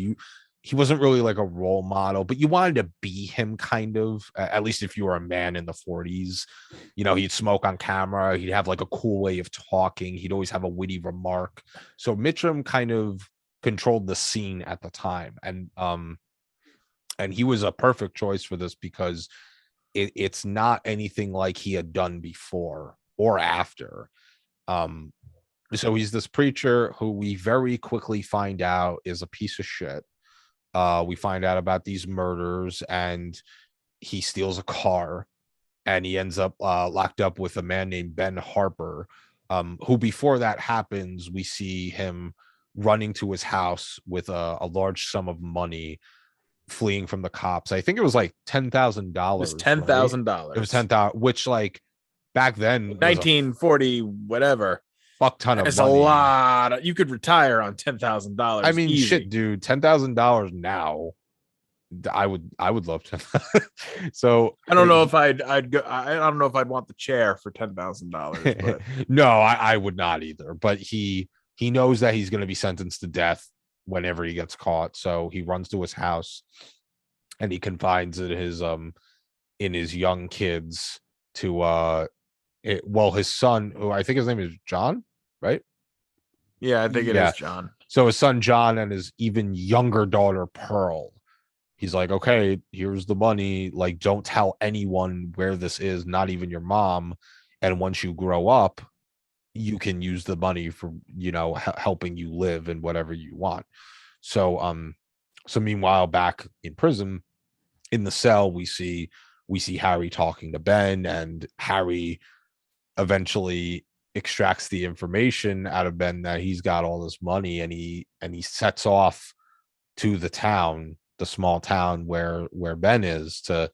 He wasn't really like a role model, but you wanted to be him kind of, at least if you were a man in the 40s. You know, he'd smoke on camera, he'd have like a cool way of talking, he'd always have a witty remark. So Mitchum kind of controlled the scene at the time. And he was a perfect choice for this because it's not anything like he had done before or after. So he's this preacher who we very quickly find out is a piece of shit. We find out about these murders, and he steals a car, and he ends up locked up with a man named Ben Harper, who before that happens, we see him running to his house with a large sum of money, fleeing from the cops. I think it was like $10,000. It was $10,000. It was 10,000, which like back then, 1940, whatever. Fuck ton of It's money. a lot. You could retire on $10,000. I mean, easy. shit, dude, $10,000 now. I would love to. So I don't know if I'd go. I don't know if I'd want the chair for $10,000. No, I would not either. But he knows that he's going to be sentenced to death whenever he gets caught. So he runs to his house, and he confides in his young kids to his son, who I think his name is John, right? Yeah, I think it is John. So his son John and his even younger daughter Pearl. He's like, okay, here's the money. Like, don't tell anyone where this is, not even your mom. And once you grow up, you can use the money for, helping you live and whatever you want. So meanwhile, back in prison, in the cell, we see Harry talking to Ben, and Harry eventually extracts the information out of Ben that he's got all this money, and he sets off to the small town where Ben is to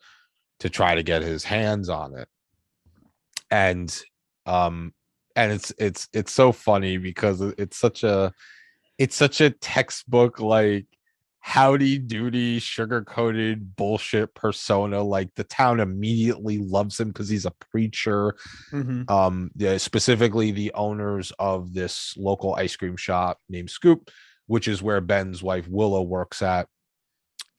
try to get his hands on it. And it's so funny because it's such a textbook, like, howdy doody sugar-coated bullshit persona. Like, the town immediately loves him because he's a preacher. Specifically the owners of this local ice cream shop named Scoop, which is where Ben's wife Willow works at.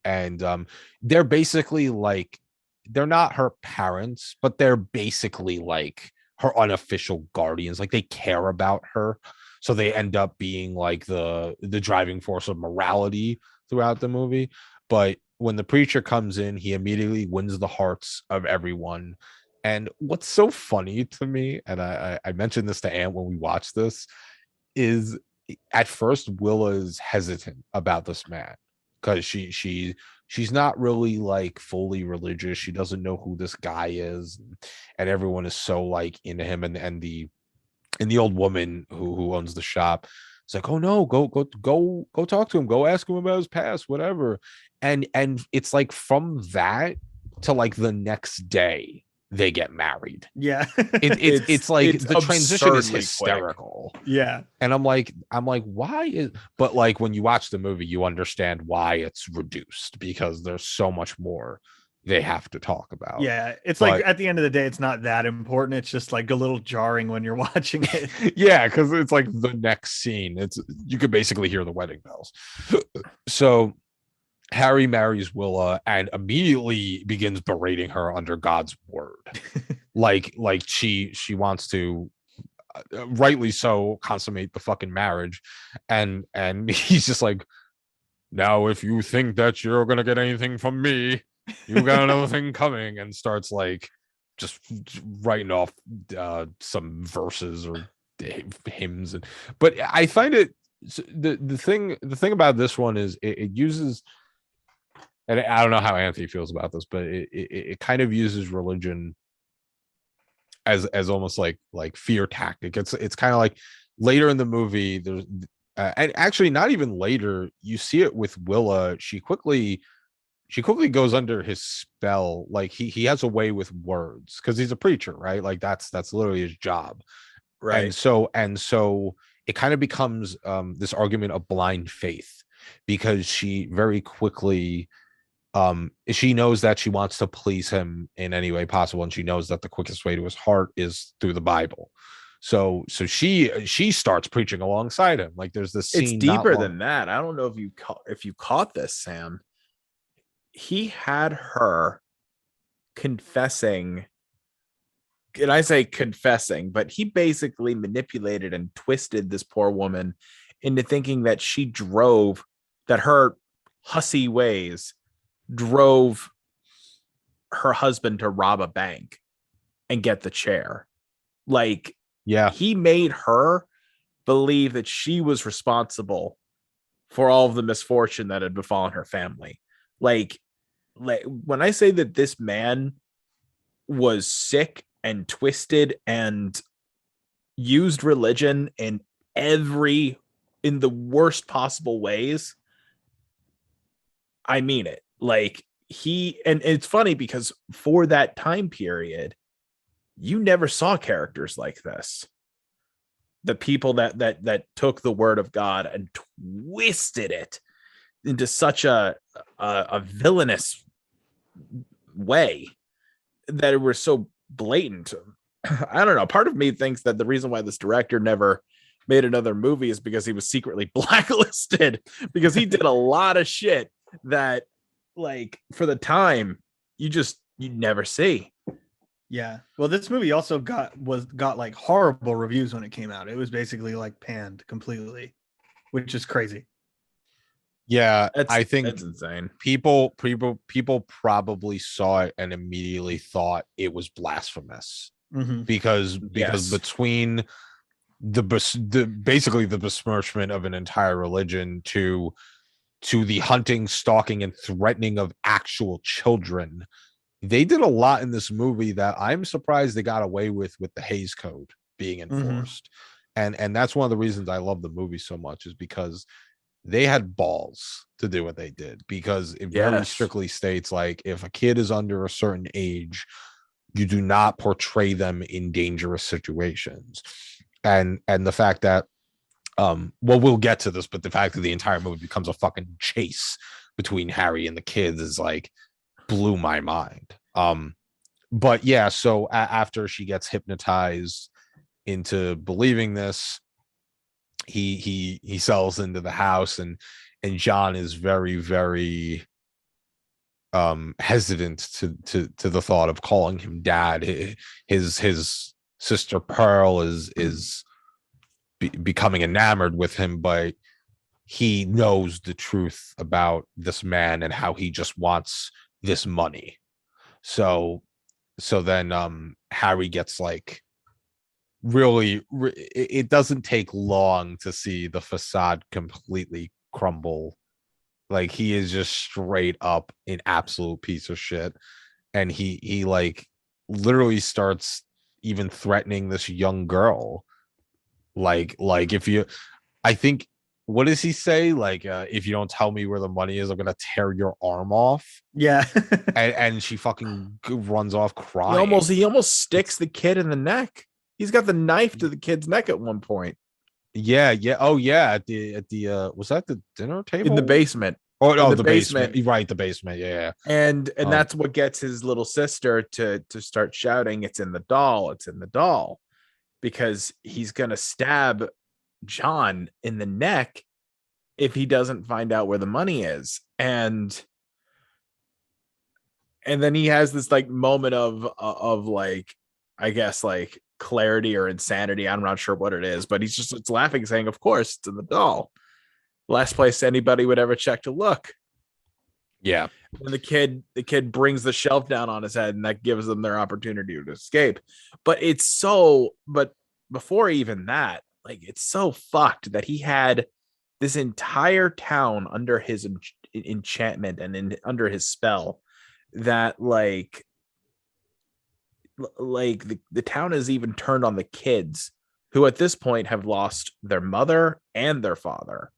And they're basically like, they're not her parents, but they're basically like her unofficial guardians. Like, they care about her, so they end up being like the driving force of morality throughout the movie. But when the preacher comes in, he immediately wins the hearts of everyone. And what's so funny to me, and I mentioned this to Ant when we watched this, is at first Willa's hesitant about this man because she's not really like fully religious. She doesn't know who this guy is, and everyone is so like into him. And the old woman who owns the shop, it's like, oh no, go talk to him, go ask him about his past, whatever. And it's like from that to like the next day they get married. Yeah. It's like it's the transition is absurdly hysterical. Quick. Yeah. And I'm like, why is, but like when you watch the movie, you understand why it's reduced, because there's so much more they have to talk about. Yeah. It's like at the end of the day, it's not that important. It's just like a little jarring when you're watching it. Yeah, because it's like the next scene. You could basically hear the wedding bells. So Harry marries Willa and immediately begins berating her under God's word. like she wants to, rightly so, consummate the fucking marriage. And he's just like, now if you think that you're gonna get anything from me, you got another thing coming, and starts like just writing off some verses or hymns. But I find it, the thing about this one is it uses, and I don't know how Anthony feels about this, but it kind of uses religion as almost like fear tactic. It's kind of like later in the movie, there's and actually not even later, you see it with Willa. She quickly goes under his spell. Like he has a way with words because he's a preacher, right? Like that's literally his job, Right. And so it kind of becomes this argument of blind faith, because she very quickly she knows that she wants to please him in any way possible, and she knows that the quickest way to his heart is through the Bible. So she starts preaching alongside him. Like there's this scene. It's deeper than that. I don't know if you caught this, Sam. He had her confessing, and I say confessing, but he basically manipulated and twisted this poor woman into thinking that that her hussy ways drove her husband to rob a bank and get the chair. Like, yeah, he made her believe that she was responsible for all of the misfortune that had befallen her family. Like when I say that this man was sick and twisted and used religion in the worst possible ways, I mean it. Like and it's funny because for that time period, you never saw characters like this. The people that took the word of God and twisted it into such a villainous way that it was so blatant. I don't know. Part of me thinks that the reason why this director never made another movie is because he was secretly blacklisted, because he did a lot of shit that, like, for the time, you never see. Yeah. Well, this movie also got like horrible reviews when it came out. It was basically like panned completely, which is crazy. Yeah, I think that's insane. People probably saw it and immediately thought it was blasphemous, because Yes. between basically the besmirchment of an entire religion to the hunting, stalking, and threatening of actual children, they did a lot in this movie that I'm surprised they got away with the Hays Code being enforced. And that's one of the reasons I love the movie so much, is because they had balls to do what they did, because it very strictly states, like, if a kid is under a certain age, you do not portray them in dangerous situations. And the fact that well, we'll get to this, but the fact that the entire movie becomes a fucking chase between Harry and the kids is like, blew my mind. But yeah, so after she gets hypnotized into believing this, he sells into the house, and John is very, very hesitant to the thought of calling him dad. His sister Pearl is becoming enamored with him, but he knows the truth about this man and how he just wants this money. So then Harry gets, like, really, it doesn't take long to see the facade completely crumble. Like, he is just straight up an absolute piece of shit, and he like literally starts even threatening this young girl, like if you, I think, what does he say? Like, if you don't tell me where the money is, I'm gonna tear your arm off. Yeah. and she fucking runs off crying. He almost sticks the kid in the neck. He's got the knife to the kid's neck at one point. Yeah. Oh yeah. At the was that the dinner table? In the basement. Oh no, the basement. Right, the basement. Yeah. And that's what gets his little sister to start shouting, "It's in the doll! It's in the doll!" Because he's gonna stab John in the neck if he doesn't find out where the money is. And then he has this, like, moment of like, I guess, like, clarity or insanity. I'm not sure what it is, but it's laughing, saying, "Of course, it's in the doll. Last place anybody would ever check to look." Yeah. And the kid brings the shelf down on his head, and that gives them their opportunity to escape. But before even that, like, it's so fucked that he had this entire town under his enchantment and under his spell, that like the town is even turned on the kids, who at this point have lost their mother and their father.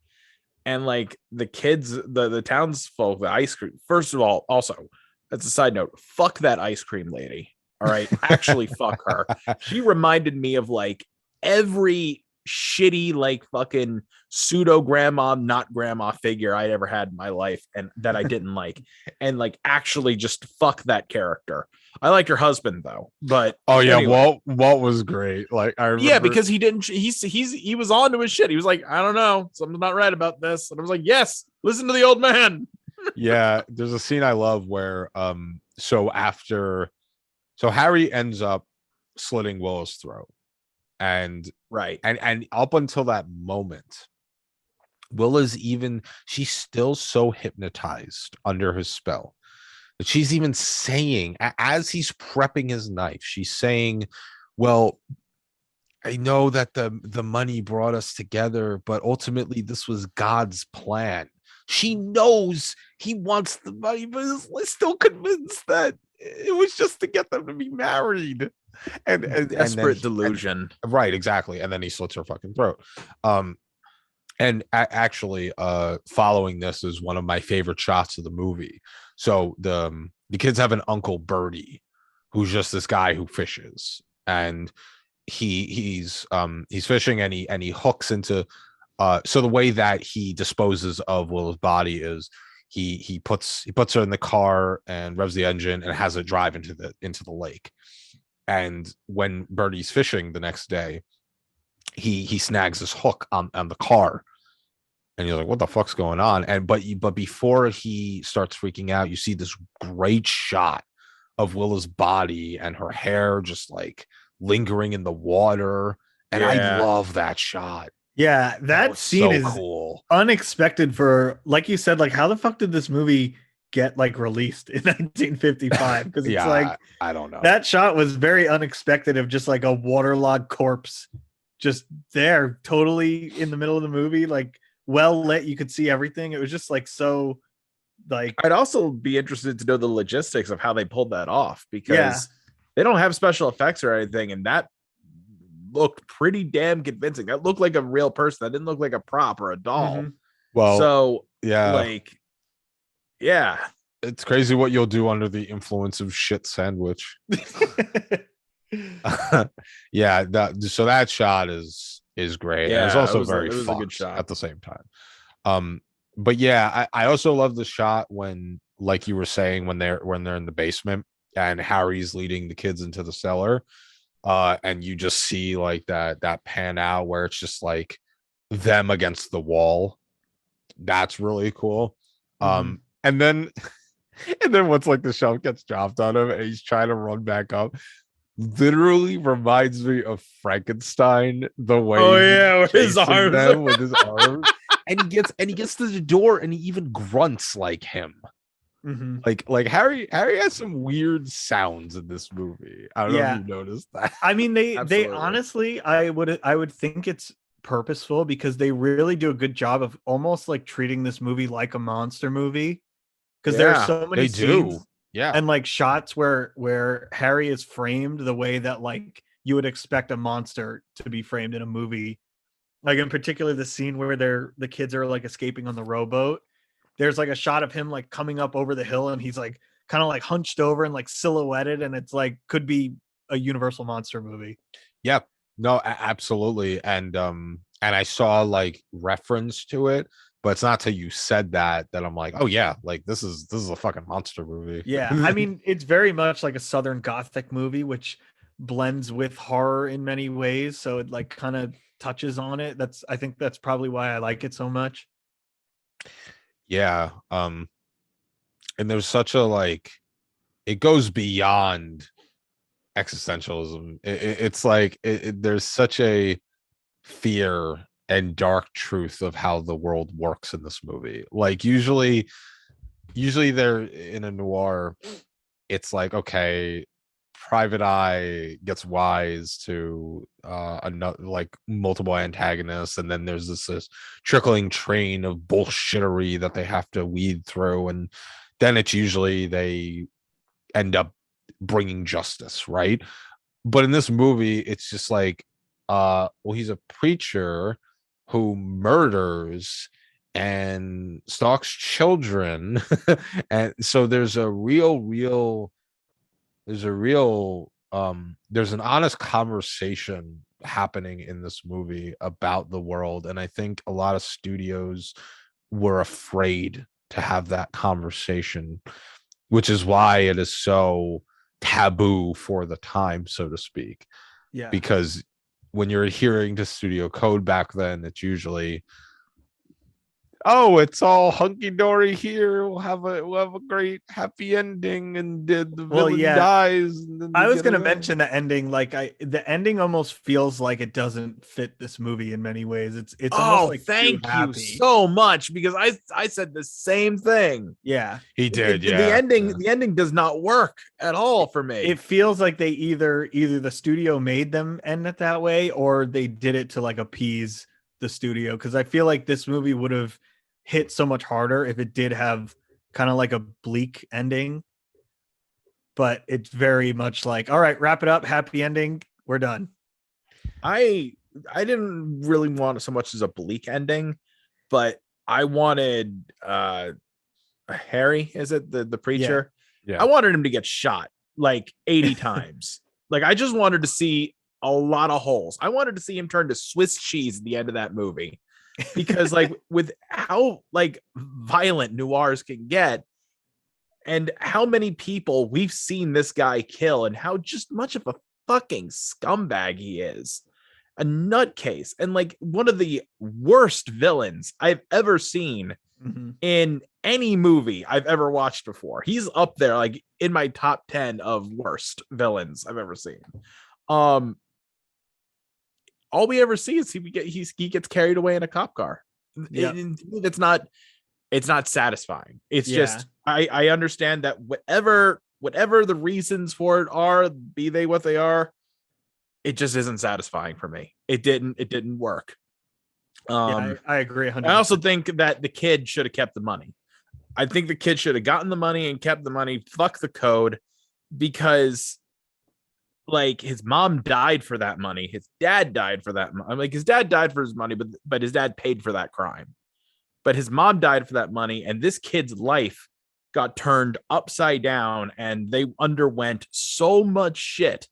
And, like, the kids, the townsfolk, the ice cream. First of all, also, that's a side note, fuck that ice cream lady. All right. Actually, fuck her. She reminded me of, like, every shitty, like, fucking pseudo grandma, not grandma figure I'd ever had in my life, and that I didn't like. And, like, actually just fuck that character. I like her husband though. But Oh yeah, anyway. Walt was great. Like I remember, Yeah, because he didn't. He was on to his shit. He was like, I don't know, something's not right about this, and I was like, yes, listen to the old man. yeah, there's a scene I love where so Harry ends up slitting Willow's throat, and Right. and up until that moment, she's still so hypnotized under his spell that she's even saying, as he's prepping his knife, she's saying, well, I know that the money brought us together, but ultimately this was God's plan. She knows he wants the money, but is still convinced that it was just to get them to be married. And Desperate delusion. Right, exactly. And then he slits her fucking throat. And actually, following this is one of my favorite shots of the movie. So the kids have an Uncle Bertie, who's just this guy who fishes, and he's fishing, and he hooks into. So the way that he disposes of Willow's body is he puts her in the car and revs the engine and has it drive into the lake. And when Bertie's fishing the next day, he snags this hook on the car. And you're like, what the fuck's going on? But before he starts freaking out, you see this great shot of Willow's body and her hair just like lingering in the water. And I love that shot. Yeah, that scene so is cool. Unexpected for, like you said, like how the fuck did this movie get like released in 1955? Because it's like, I don't know. That shot was very unexpected of just like a waterlogged corpse just there, totally in the middle of the movie, like well lit, you could see everything. It was just like so like I'd also be interested to know the logistics of how they pulled that off, because they don't have special effects or anything, and that looked pretty damn convincing. That looked like a real person. That didn't look like a prop or a doll. Mm-hmm. Well, so yeah, like it's crazy what you'll do under the influence of shit sandwich. Yeah, that shot is great. Yeah, and it's also it was very a fun good shot at the same time. But yeah, I also love the shot when, like you were saying, when they're in the basement and Harry's leading the kids into the cellar, and you just see like that pan out where it's just like them against the wall. That's really cool. Mm-hmm. And then once like the shelf gets dropped on him and he's trying to run back up, literally reminds me of Frankenstein, the way with his arms with his arms. And he gets to the door and he even grunts like him. Mm-hmm. Like Harry has some weird sounds in this movie. I don't know if you noticed that. I mean, they honestly, I would think it's purposeful, because they really do a good job of almost like treating this movie like a monster movie, because there are so many scenes and like shots where Harry is framed the way that like you would expect a monster to be framed in a movie. Like in particular, the scene where the kids are like escaping on the rowboat. There's like a shot of him like coming up over the hill, and he's like kind of like hunched over and like silhouetted, and it's like could be a Universal monster movie. Yep. No, absolutely. And I saw like reference to it, but it's not till you said that I'm like, oh yeah, like this is a fucking monster movie. Yeah. I mean, it's very much like a Southern Gothic movie, which blends with horror in many ways. So it like kind of touches on it. I think that's probably why I like it so much. Yeah. And there's such a like, it goes beyond existentialism. It's like there's such a fear and dark truth of how the world works in this movie. Like usually they're in a noir, it's like, okay, private eye gets wise to another, like multiple antagonists, and then there's this trickling train of bullshittery that they have to weed through, and then it's usually they end up bringing justice, right? But in this movie, it's just like, well, he's a preacher who murders and stalks children. And so there's an honest conversation happening in this movie about the world. And I think a lot of studios were afraid to have that conversation, which is why it is so taboo for the time, so to speak, Yeah. because when you're adhering to studio code back then, it's usually, oh, it's all hunky-dory here, we'll have a great happy ending, and the Well, villain yeah. dies, and then I they was get gonna away. mention the ending. Like the ending almost feels like it doesn't fit this movie in many ways. It's almost like too thank you happy. so much, because I said the same thing. Yeah. He did, The yeah. ending does not work at all for me. It feels like they either the studio made them end it that way, or they did it to like appease the studio. Because I feel like this movie would have hit so much harder if it did have kind of like a bleak ending. But it's very much like, all right, wrap it up, happy ending, we're done. I didn't really want it so much as a bleak ending, but I wanted Harry, is it the preacher? Yeah. I wanted him to get shot like 80 times. Like, I just wanted to see a lot of holes. I wanted to see him turn to Swiss cheese at the end of that movie, because like with how like violent noirs can get, and how many people we've seen this guy kill, and how just much of a fucking scumbag he is, a nutcase, and like one of the worst villains I've ever seen in any movie I've ever watched before. He's up there like in my top 10 of worst villains I've ever seen. All we ever see is he gets carried away in a cop car. Yep. It's not satisfying. It's just I understand that whatever the reasons for it are, be they what they are, it just isn't satisfying for me. It didn't work. I agree 100%. I also think that the kid should have kept the money. I think the kid should have gotten the money and kept the money. Fuck the code, because like his mom died for that money. His dad died for that. Like his dad died for his money, but his dad paid for that crime. But his mom died for that money, and this kid's life got turned upside down, and they underwent so much shit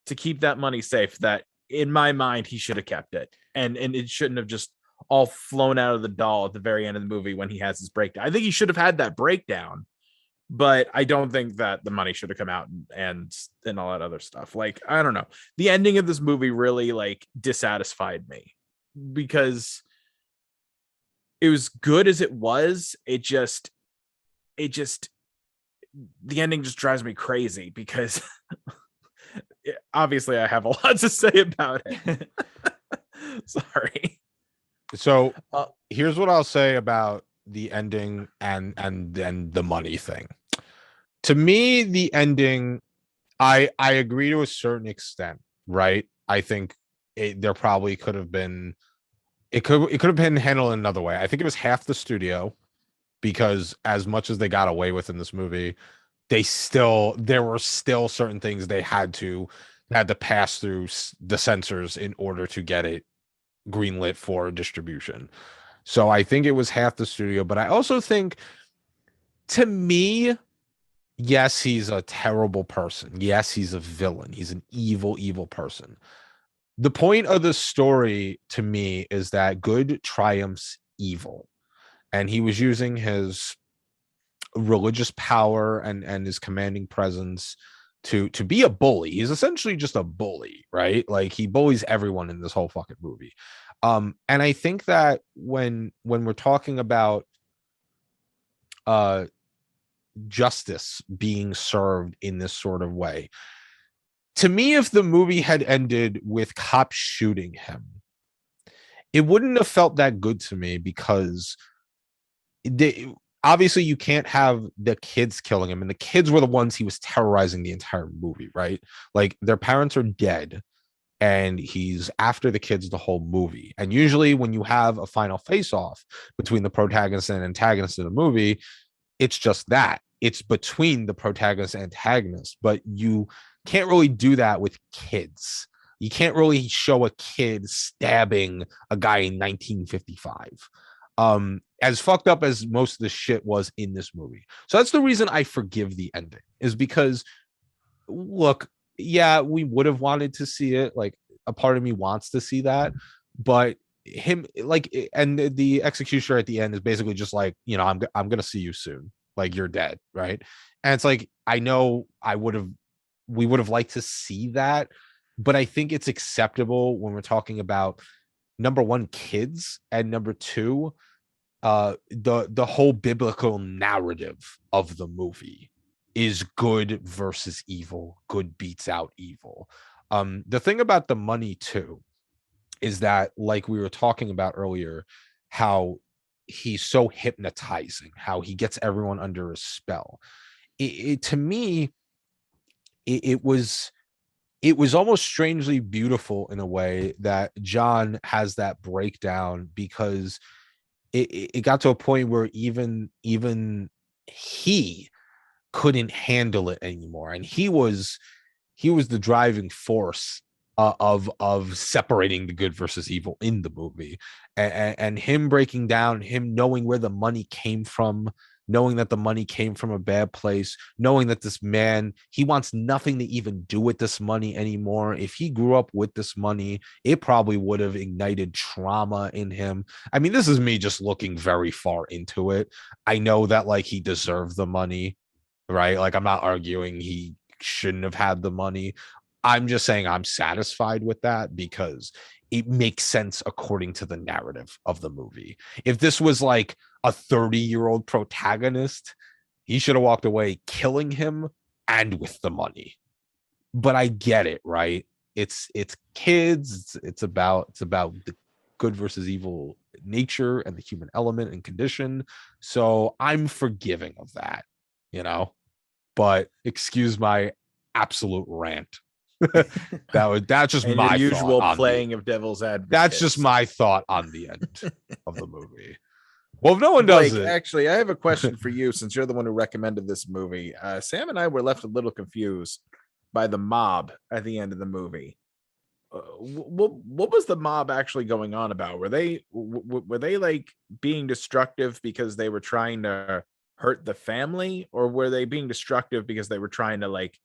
to keep that money safe that in my mind he should have kept it, and it shouldn't have just all flown out of the doll at the very end of the movie when he has his breakdown. I think he should have had that breakdown, but I don't think that the money should have come out and all that other stuff. Like, I don't know. The ending of this movie really like dissatisfied me, because it was good as it was. It just the ending just drives me crazy, because obviously I have a lot to say about it. Sorry. So here's what I'll say about the ending and then the money thing. To me, the ending, I agree to a certain extent, right? I think there probably could have been, it could have been handled another way. I think it was half the studio, because as much as they got away with in this movie, there were still certain things they had to pass through the censors in order to get it greenlit for distribution. So I think it was half the studio, but I also think, to me, yes, he's a terrible person. Yes, he's a villain. He's an evil person. The point of the story to me is that good triumphs evil. And he was using his religious power and his commanding presence to be a bully. He's essentially just a bully, right? Like, he bullies everyone in this whole fucking movie. And I think that when we're talking about justice being served in this sort of way, to me, if the movie had ended with cops shooting him, it wouldn't have felt that good to me, because obviously you can't have the kids killing him, and the kids were the ones he was terrorizing the entire movie, right? Like, their parents are dead, and he's after the kids the whole movie. And usually when you have a final face-off between the protagonist and antagonist of the movie, it's just that. It's between the protagonist and antagonist, but you can't really do that with kids. You can't really show a kid stabbing a guy in 1955. As fucked up as most of the shit was in this movie. So that's the reason I forgive the ending, is because, look, yeah, we would have wanted to see it. Like, a part of me wants to see that, but him, like, and the executioner at the end is basically just like, you know, I'm gonna see you soon. Like, you're dead, right? And it's like, I know I would have we would have liked to see that, but I think it's acceptable when we're talking about number one, kids, and number two, the whole biblical narrative of the movie is good versus evil. Good beats out evil. The thing about the money too is that, like we were talking about earlier, how he's so hypnotizing, how he gets everyone under a spell. To me, it was almost strangely beautiful in a way that John has that breakdown, because it got to a point where even he couldn't handle it anymore, and he was the driving force of separating the good versus evil in the movie, and him breaking down, him knowing where the money came from, knowing that the money came from a bad place, knowing that this man, he wants nothing to even do with this money anymore. If he grew up with this money, it probably would have ignited trauma in him. I mean, this is me just looking very far into it. I know that like he deserved the money, right? Like, I'm not arguing he shouldn't have had the money. I'm just saying I'm satisfied with that because it makes sense according to the narrative of the movie. If this was like a 30-year-old protagonist, he should have walked away killing him and with the money. But I get it, right? It's kids. It's about the good versus evil nature and the human element and condition. So I'm forgiving of that, But excuse my absolute rant. That's just and my your usual thought playing of devil's advocate. That's just my thought on the end of the movie. Well, if no one does it. Actually, I have a question for you, since you're the one who recommended this movie. Sam and I were left a little confused by the mob at the end of the movie. What was the mob actually going on about? Were they like being destructive because they were trying to hurt the family, or were they being destructive because they were trying to like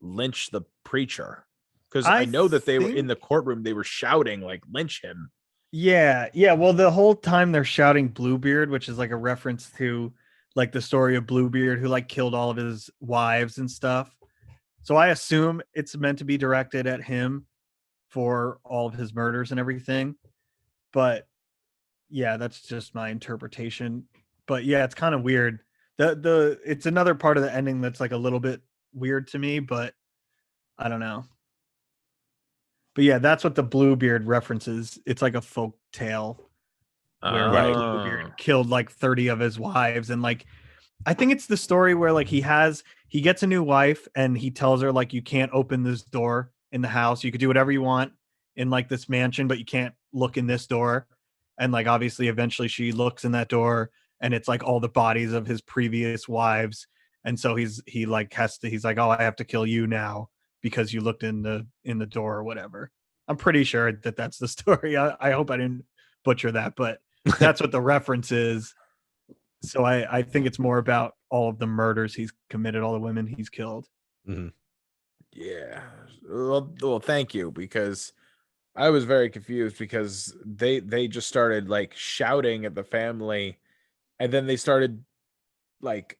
lynch the preacher? Because I know that they were in the courtroom, they were shouting like, lynch him. Yeah. Well, the whole time they're shouting Bluebeard, which is like a reference to like the story of Bluebeard, who like killed all of his wives and stuff. So I assume it's meant to be directed at him for all of his murders and everything. But yeah, that's just my interpretation. But yeah, it's kind of weird. It's another part of the ending that's like a little bit weird to me, but I don't know. But yeah, that's what the Bluebeard references. It's like a folk tale where like Bluebeard killed like 30 of his wives, and like I think it's the story where like he gets a new wife and he tells her like, you can't open this door in the house. You could do whatever you want in like this mansion, but you can't look in this door. And like obviously eventually she looks in that door and it's like all the bodies of his previous wives. And so he's like, oh, I have to kill you now because you looked in the door or whatever. I'm pretty sure that that's the story. I hope I didn't butcher that, but that's what the reference is. So I think it's more about all of the murders he's committed, all the women he's killed. Mm-hmm. Yeah. Well, thank you, because I was very confused because they just started like shouting at the family, and then they started like,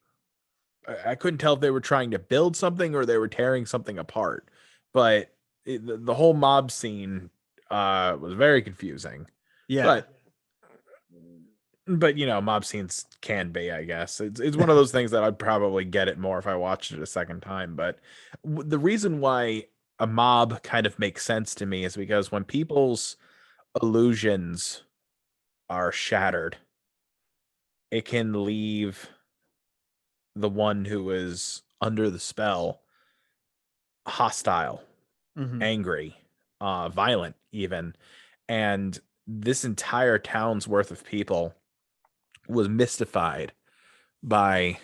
I couldn't tell if they were trying to build something or they were tearing something apart. But the whole mob scene was very confusing. Yeah. But mob scenes can be, I guess. It's one of those things that I'd probably get it more if I watched it a second time. But the reason why a mob kind of makes sense to me is because when people's illusions are shattered, it can leave the one who is under the spell hostile, angry, violent even. And this entire town's worth of people was mystified by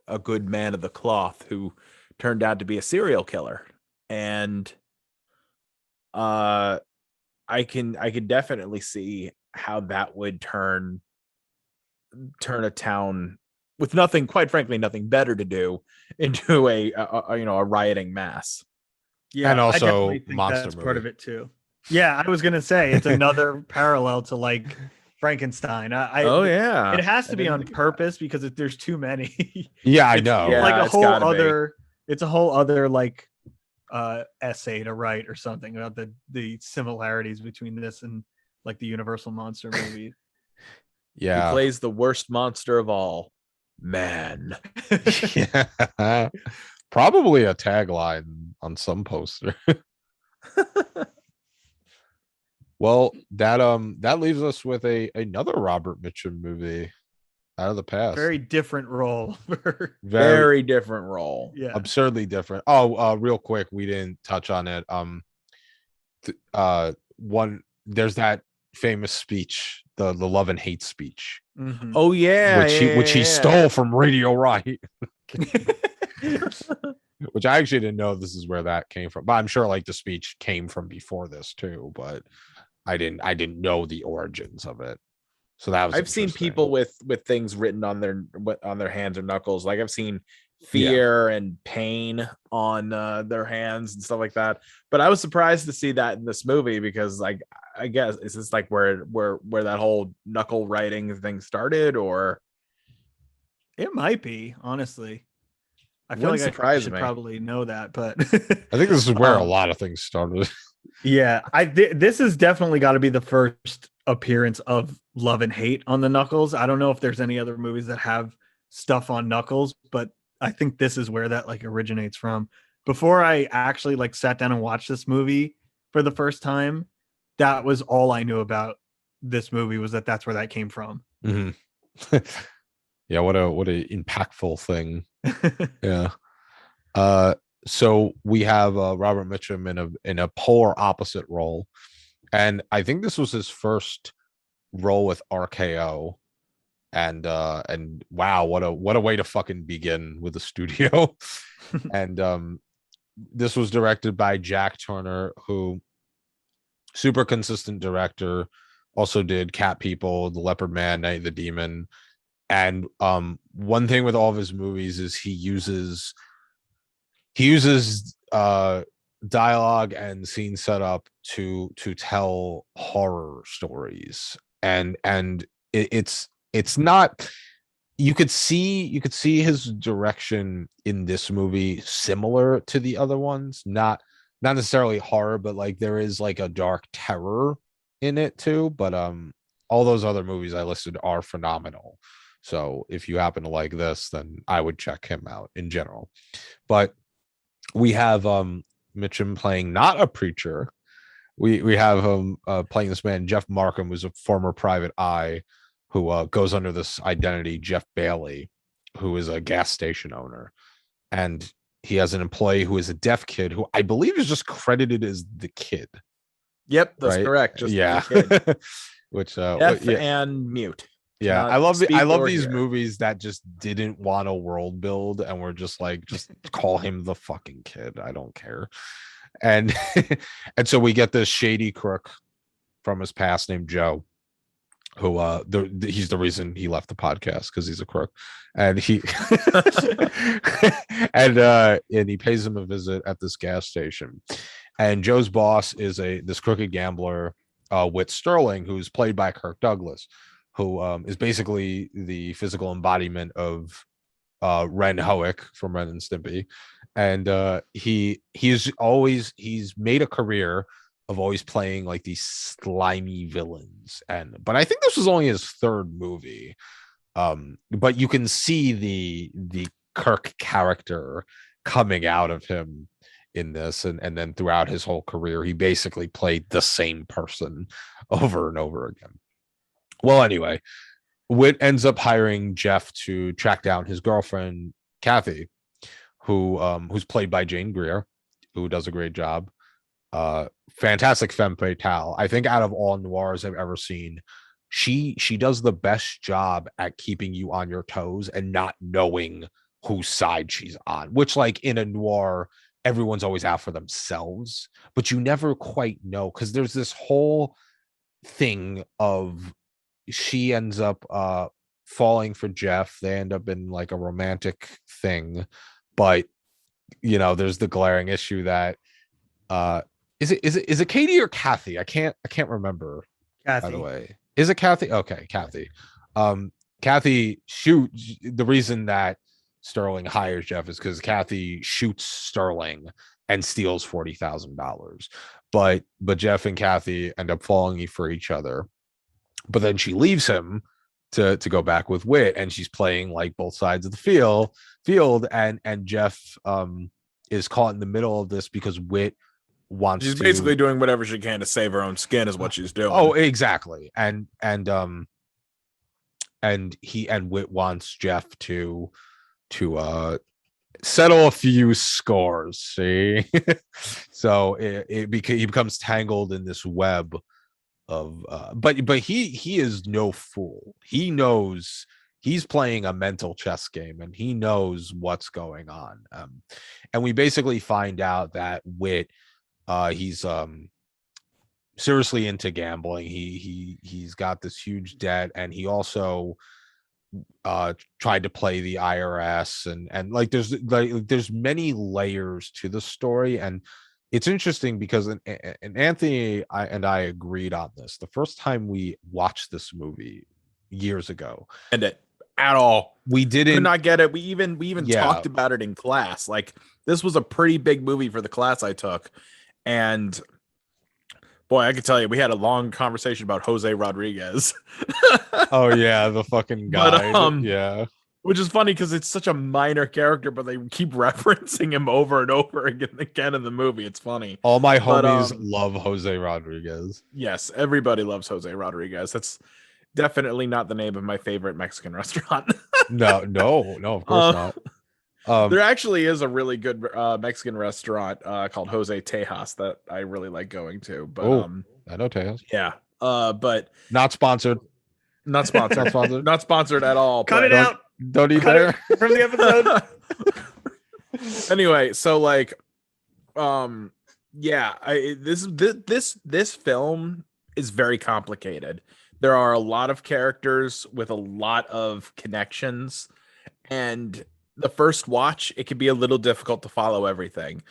a good man of the cloth who turned out to be a serial killer. And I could definitely see how that would turn a town with nothing, quite frankly, nothing better to do, into a rioting mass. Yeah, and also I definitely think monster that's movie. part of it too. Yeah, I was gonna say it's another parallel to like Frankenstein. It has to be on purpose because there's too many. Yeah, I know. Yeah, like it's a whole other like essay to write or something about the similarities between this and like the Universal monster movie. He Yeah. plays the worst monster of all, man. Yeah. Probably a tagline on some poster. Well, that leaves us with another Robert Mitchum movie out of the past. Very different role. Very different role. Yeah. Absurdly different. Oh, real quick, we didn't touch on it. There's that famous speech, the love and hate speech, Mhm. Oh yeah, which he stole from Radio Right. Which I actually didn't know this is where that came from, but I'm sure like the speech came from before this too, but I didn't know the origins of it. So that was I've seen interesting. people with things written on their hands or knuckles. Like I've seen fear and pain on their hands and stuff like that. But I was surprised to see that in this movie because, like, I guess is this like where that whole knuckle writing thing started, or It might be, honestly. I feel Wouldn't like I surprise should me. probably know that, but I think this is where a Um, lot of things started. yeah, this has definitely got to be the first appearance of love and hate on the Knuckles. I don't know if there's any other movies that have stuff on Knuckles, but I think this is where that like originates from. Before I actually like sat down and watched this movie for the first time, that was all I knew about this movie was that that's where that came from. Mhm. Yeah, what a impactful thing. Yeah. So we have Robert Mitchum in a polar opposite role, and I think this was his first role with RKO. And wow, what a way to fucking begin with the studio. And this was directed by Jack Turner, who super consistent director, also did Cat People, The Leopard Man, Night of the Demon. And one thing with all of his movies is he uses dialogue and scene setup to tell horror stories. And it's not, you could see his direction in this movie similar to the other ones, not necessarily horror, but like there is like a dark terror in it too. But all those other movies I listed are phenomenal. So if you happen to like this, then I would check him out in general. But we have Mitchum playing not a preacher. We have him playing this man, Jeff Markham, who's a former private eye who goes under this identity, Jeff Bailey, who is a gas station owner. And he has an employee who is a deaf kid who I believe is just credited as the kid. Yep, that's Right? correct. Just Yeah. the kid. Which Deaf yeah. and mute. Yeah, Cannot I love speak or these hear. movies that just didn't want a world build and were just like, just call him the fucking kid. I don't care. And and so we get this shady crook from his past named Joe, who he's the reason he left the podcast because he's a crook, and he and he pays him a visit at this gas station, and Joe's boss is this crooked gambler, Whit Sterling, who's played by Kirk Douglas, who is basically the physical embodiment of Ren Hoek from Ren and Stimpy. And he's made a career of always playing like these slimy villains. But I think this was only his third movie. But you can see the Kirk character coming out of him in this, and then throughout his whole career, he basically played the same person over and over again. Well, anyway, Whit ends up hiring Jeff to track down his girlfriend, Kathy, who's played by Jane Greer, who does a great job. Fantastic femme fatale. I think out of all noirs I've ever seen, she does the best job at keeping you on your toes and not knowing whose side she's on, which like in a noir, everyone's always out for themselves, but you never quite know because there's this whole thing of she ends up falling for Jeff. They end up in like a romantic thing, but you know, there's the glaring issue that is it Katie or Kathy? I can't remember. Kathy. By the way, is it Kathy? Okay, Kathy. Kathy the reason that Sterling hires Jeff is because Kathy shoots Sterling and steals $40,000. But Jeff and Kathy end up falling for each other. But then she leaves him to go back with Whit, and she's playing like both sides of the field, and Jeff is caught in the middle of this because Whit wants She's to basically doing whatever she can to save her own skin, is what she's doing. Oh, exactly. And Whit wants Jeff to settle a few scores. See, so he becomes tangled in this web of but he is no fool. He knows he's playing a mental chess game, and he knows what's going on. And we basically find out that Whit, he's seriously into gambling. He's got this huge debt, and he also tried to play the IRS, and like there's many layers to the story. And it's interesting because and Anthony and I agreed on this the first time we watched this movie years ago. And it at all. We Could didn't not get it. We even Yeah. talked about it in class. Like, this was a pretty big movie for the class I took. And boy, I could tell you, we had a long conversation about Jose Rodriguez. Oh yeah, the fucking guy. But, yeah. Which is funny because it's such a minor character, but they keep referencing him over and over again in the movie. It's funny. All my But, homies love Jose Rodriguez. Yes, everybody loves Jose Rodriguez. That's definitely not the name of my favorite Mexican restaurant. No, of course not. There actually is a really good Mexican restaurant called Jose Tejas that I really like going to. But I know Tejas. yeah, but Not sponsored. not sponsored. Not sponsored. Not sponsored at all. Cut but- it out Don't eat Cut there. it from the episode. Anyway, so like, yeah, this film is very complicated. There are a lot of characters with a lot of connections, and the first watch, it can be a little difficult to follow everything.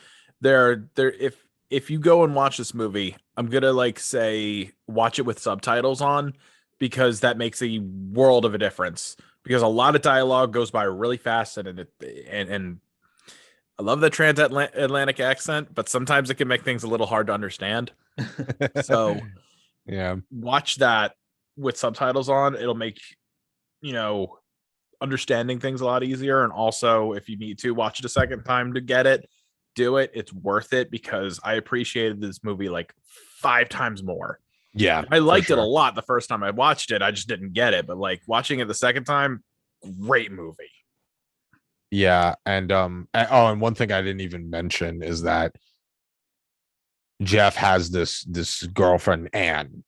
If you go and watch this movie, I'm gonna like say watch it with subtitles on, because that makes a world of a difference. Because a lot of dialogue goes by really fast, and I love the transatlantic accent, but sometimes it can make things a little hard to understand. So Yeah. watch that with subtitles on. It'll make, understanding things a lot easier. And also, if you need to watch it a second time to get it, do it. It's worth it, because I appreciated this movie like 5 times more. Yeah. I liked for it a sure. lot the first time I watched it. I just didn't get it. But like watching it the second time, great movie. Yeah. And and one thing I didn't even mention is that Jeff has this girlfriend, Anne,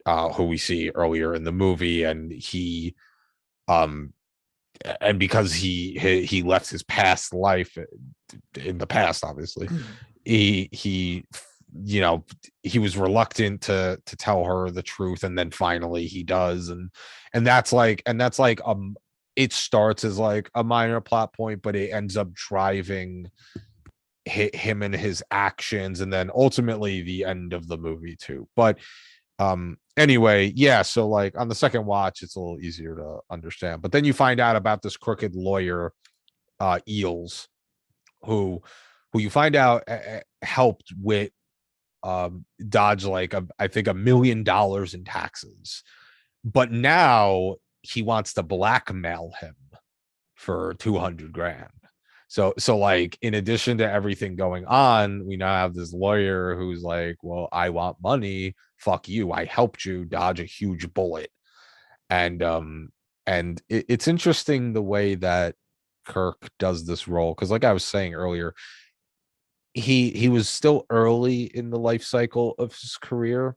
who we see earlier in the movie, and he and because he left his past life in the past, obviously, he was reluctant to tell her the truth, and then finally he does, and that's like it starts as like a minor plot point, but it ends up driving him and his actions, and then ultimately the end of the movie too. But anyway, yeah, so like on the second watch it's a little easier to understand, but then you find out about this crooked lawyer, Eels, who you find out helped with dodge like I think $1 million in taxes, but now he wants to blackmail him for 200 grand. So like, in addition to everything going on, we now have this lawyer who's like, well, I want money, fuck you, I helped you dodge a huge bullet. And it's interesting the way that Kirk does this role, because like I was saying earlier, he was still early in the life cycle of his career,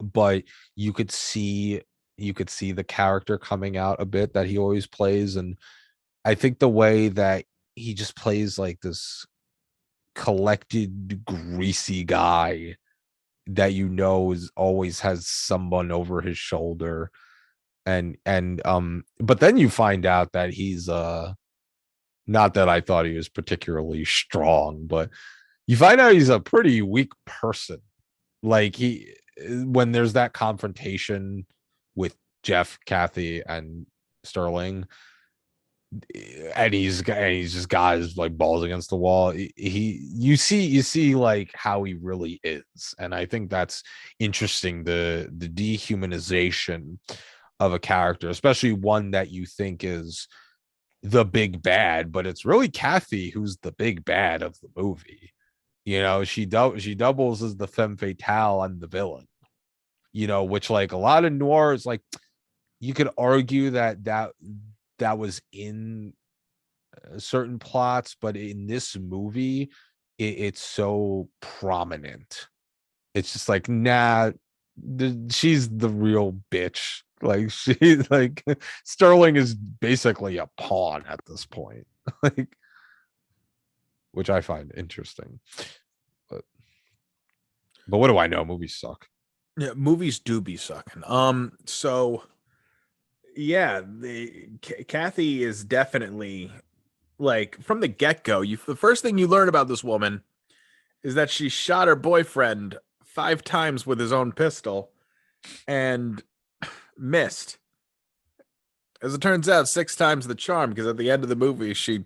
but you could see the character coming out a bit that he always plays. And I think the way that he just plays like this collected, greasy guy that is always has someone over his shoulder, and but then you find out that he's not that I thought he was particularly strong, but you find out he's a pretty weak person. Like, when there's that confrontation with Jeff, Kathy, and Sterling, and he's just got his like balls against the wall. You see like how he really is, and I think that's interesting, the dehumanization of a character, especially one that you think is the big bad, but it's really Kathy who's the big bad of the movie. You know, she doubles as the femme fatale and the villain. You know, which like a lot of noirs, like you could argue that was in certain plots, but in this movie, it's so prominent. It's just like, nah, she's the real bitch. Like she's like Sterling is basically a pawn at this point, like, which I find interesting. But what do I know? Movies suck. Yeah, movies do be sucking. So yeah, the Kathy is definitely like from the get-go. The first thing you learn about this woman is that she shot her boyfriend 5 times with his own pistol and missed. As it turns out, 6 times the charm, because at the end of the movie she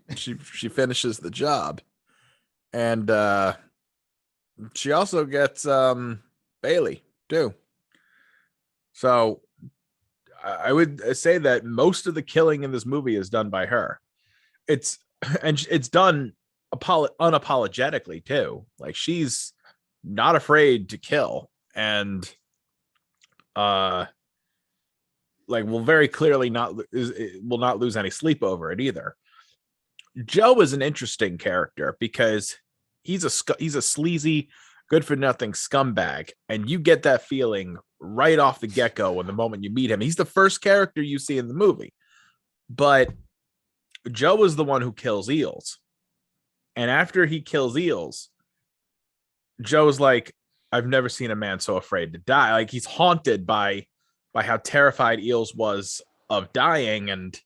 finishes the job. And she also gets Bailey too. So I would say that most of the killing in this movie is done by her. It's done unapologetically too. Like she's not afraid to kill, and like will very clearly will not lose any sleep over it either. Joe is an interesting character because he's a sleazy, good for nothing scumbag, and you get that feeling right off the get-go when the moment you meet him. He's the first character you see in the movie, but Joe is the one who kills Eels, and after he kills Eels, Joe's like, I've never seen a man so afraid to die. Like he's haunted by how terrified Eels was of dying, and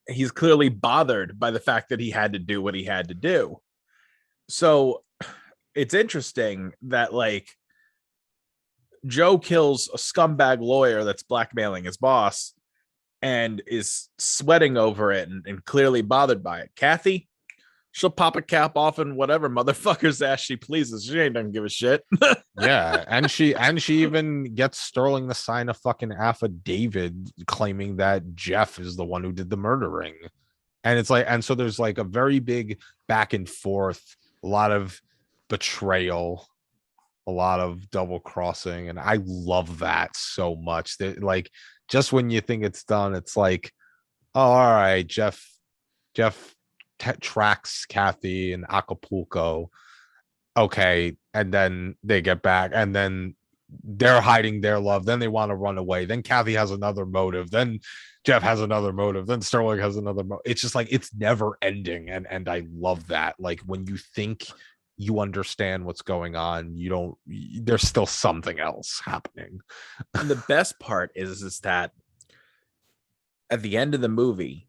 he's clearly bothered by the fact that he had to do what he had to do. So it's interesting that like Joe kills a scumbag lawyer that's blackmailing his boss and is sweating over it and clearly bothered by it. Kathy, she'll pop a cap off in whatever motherfucker's ass she pleases. She ain't gonna give a shit. Yeah, and she even gets Sterling to sign a fucking affidavit claiming that Jeff is the one who did the murdering. And it's like, and so there's like a very big back and forth, a lot of betrayal, a lot of double crossing, and I love that so much. That like just when you think it's done, it's like, oh, all right, Jeff tracks Kathy in Acapulco. Okay, and then they get back, and then they're hiding their love. Then they want to run away. Then Kathy has another motive. Then Jeff has another motive. Then Sterling has another motive. It's just like it's never ending, and I love that. Like when you think you understand what's going on, you don't. There's still something else happening. And the best part is that at the end of the movie,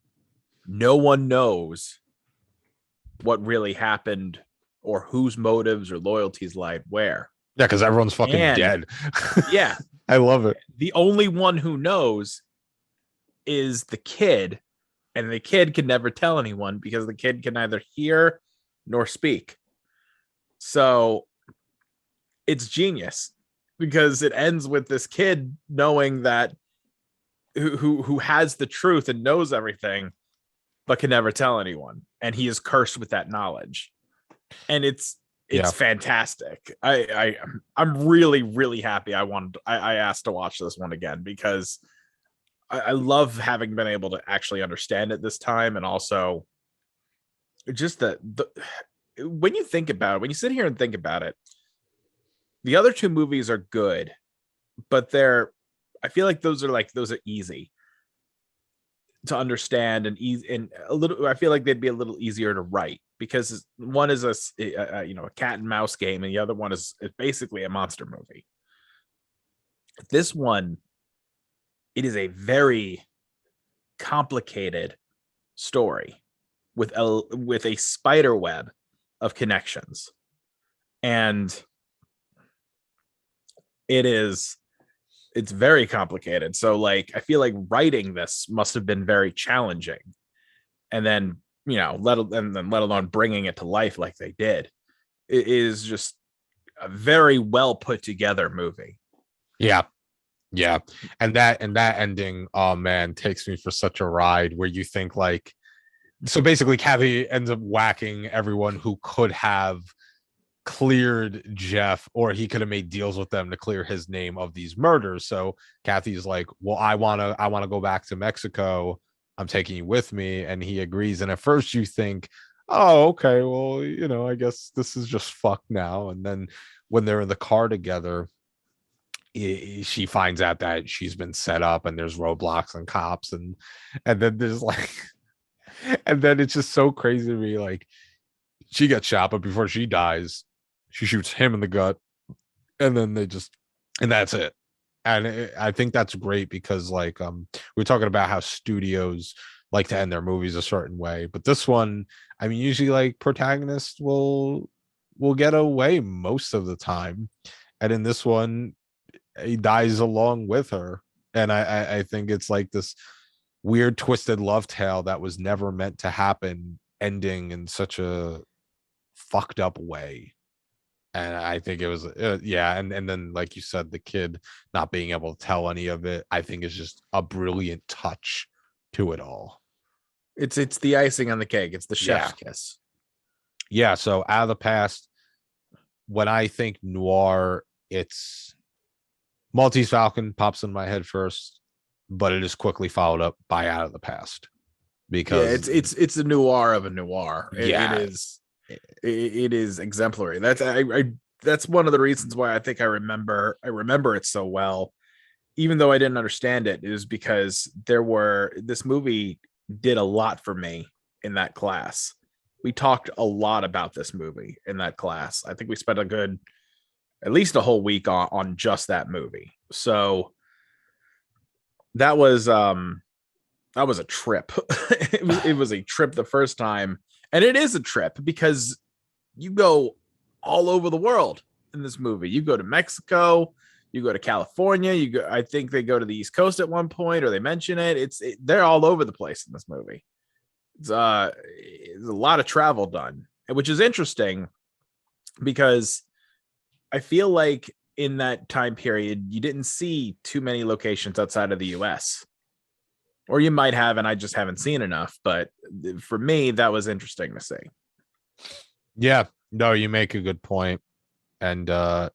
no one knows what really happened or whose motives or loyalties lied where. Yeah, because everyone's fucking dead. Yeah. I love it. The only one who knows is the kid, and the kid can never tell anyone because the kid can neither hear nor speak. So it's genius because it ends with this kid knowing that who has the truth and knows everything, but can never tell anyone. And he is cursed with that knowledge. And it's fantastic. I'm really, really happy. I asked to watch this one again because I love having been able to actually understand it this time. And also just the when you think about it, when you sit here and think about it, the other 2 movies are good, but I feel like those are easy to understand and easy, and a little. I feel like they'd be a little easier to write because one is a cat and mouse game, and the other one is basically a monster movie. This one, it is a very complicated story with a spider web of connections, and it's very complicated. So like I feel like writing this must have been very challenging and then let alone bringing it to life like they did. It is just a very well put together movie. Yeah. And that ending, oh man, takes me for such a ride, where you think like, so basically Kathy ends up whacking everyone who could have cleared Jeff, or he could have made deals with them to clear his name of these murders. So Kathy's like, well, I want to go back to Mexico. I'm taking you with me. And he agrees. And at first you think, oh, okay, well, I guess this is just fucked now. And then when they're in the car together, she finds out that she's been set up and there's roadblocks and cops, and then there's like, and then it's just so crazy to me. Like, she gets shot, but before she dies, she shoots him in the gut, and then and that's it. And I think that's great because, like, we're talking about how studios like to end their movies a certain way, but this one, I mean, usually like protagonists will get away most of the time, and in this one, he dies along with her. And I think it's like this weird twisted love tale that was never meant to happen, ending in such a fucked up way. And I think it was and then, like you said, the kid not being able to tell any of it, I think is just a brilliant touch to it all. It's the icing on the cake. It's the chef's kiss. Yeah, so Out of the Past, when I think noir, it's Maltese Falcon pops in my head first, but it is quickly followed up by Out of the Past, because it's a noir of a noir. It is exemplary. That's one of the reasons why I think I remember it so well, even though I didn't understand it, is because this movie did a lot for me in that class. We talked a lot about this movie in that class. I think we spent at least a whole week on just that movie. So that was a trip. it was a trip the first time, and it is a trip because you go all over the world in this movie. You go to Mexico, you go to California, I think they go to the East Coast at one point, or they mention it. They're all over the place in this movie. It's a lot of travel done, which is interesting because I feel like in that time period, you didn't see too many locations outside of the US, or you might have, and I just haven't seen enough. But for me, that was interesting to see. Yeah, no, you make a good point. And I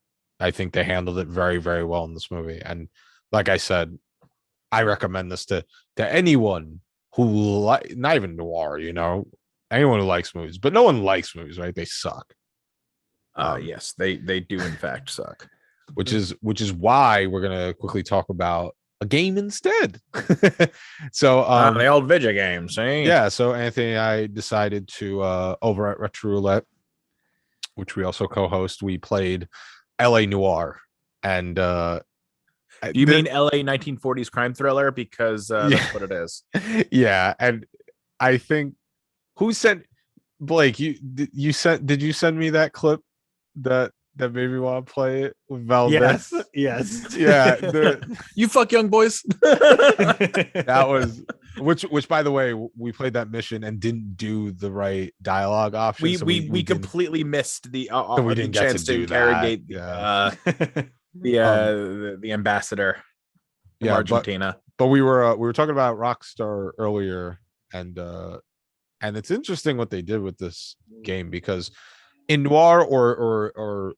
think they handled it very, very well in this movie. And like I said, I recommend this to anyone who not even noir, anyone who likes movies, but no one likes movies, right? They suck. Yes, they do in fact suck. Which is why we're gonna quickly talk about a game instead. So the old video games, eh? Yeah. So Anthony and I decided to over at Retro Roulette, which we also co-host, we played LA Noir. And do you mean LA 1940s crime thriller? Because that's what it is. Yeah. And I think who sent Blake, did you send me that clip that made me want to play it with Valdez? Yes. Yeah. You fuck young boys. That was which by the way, we played that mission and didn't do the right dialogue option. We completely missed the we didn't get to interrogate the ambassador from Argentina. But we were talking about Rockstar earlier, and it's interesting what they did with this game, because in noir or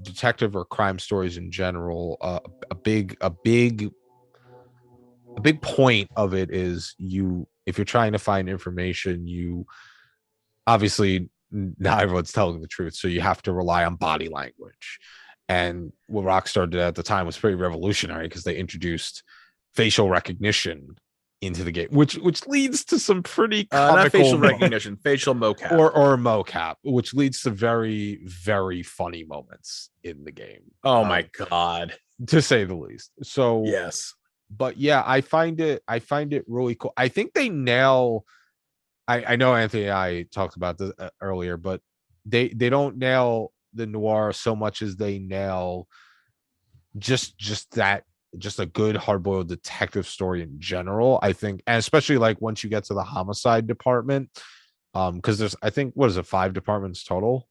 detective or crime stories in general, a big point of it is, if you're trying to find information, you obviously, not everyone's telling the truth, so you have to rely on body language. And what Rockstar did at the time was pretty revolutionary, because they introduced facial recognition into the game, which leads to some pretty comical not facial recognition, facial mocap, or mocap, which leads to very, very funny moments in the game. Oh my god, to say the least. So yes, but yeah, I find it really cool. I think they nail. I know Anthony and I talked about this earlier, but they don't nail the noir so much as they nail just that just a good hard-boiled detective story in general, I think, and especially like once you get to the homicide department, because there's, I think, what is it, 5 departments total?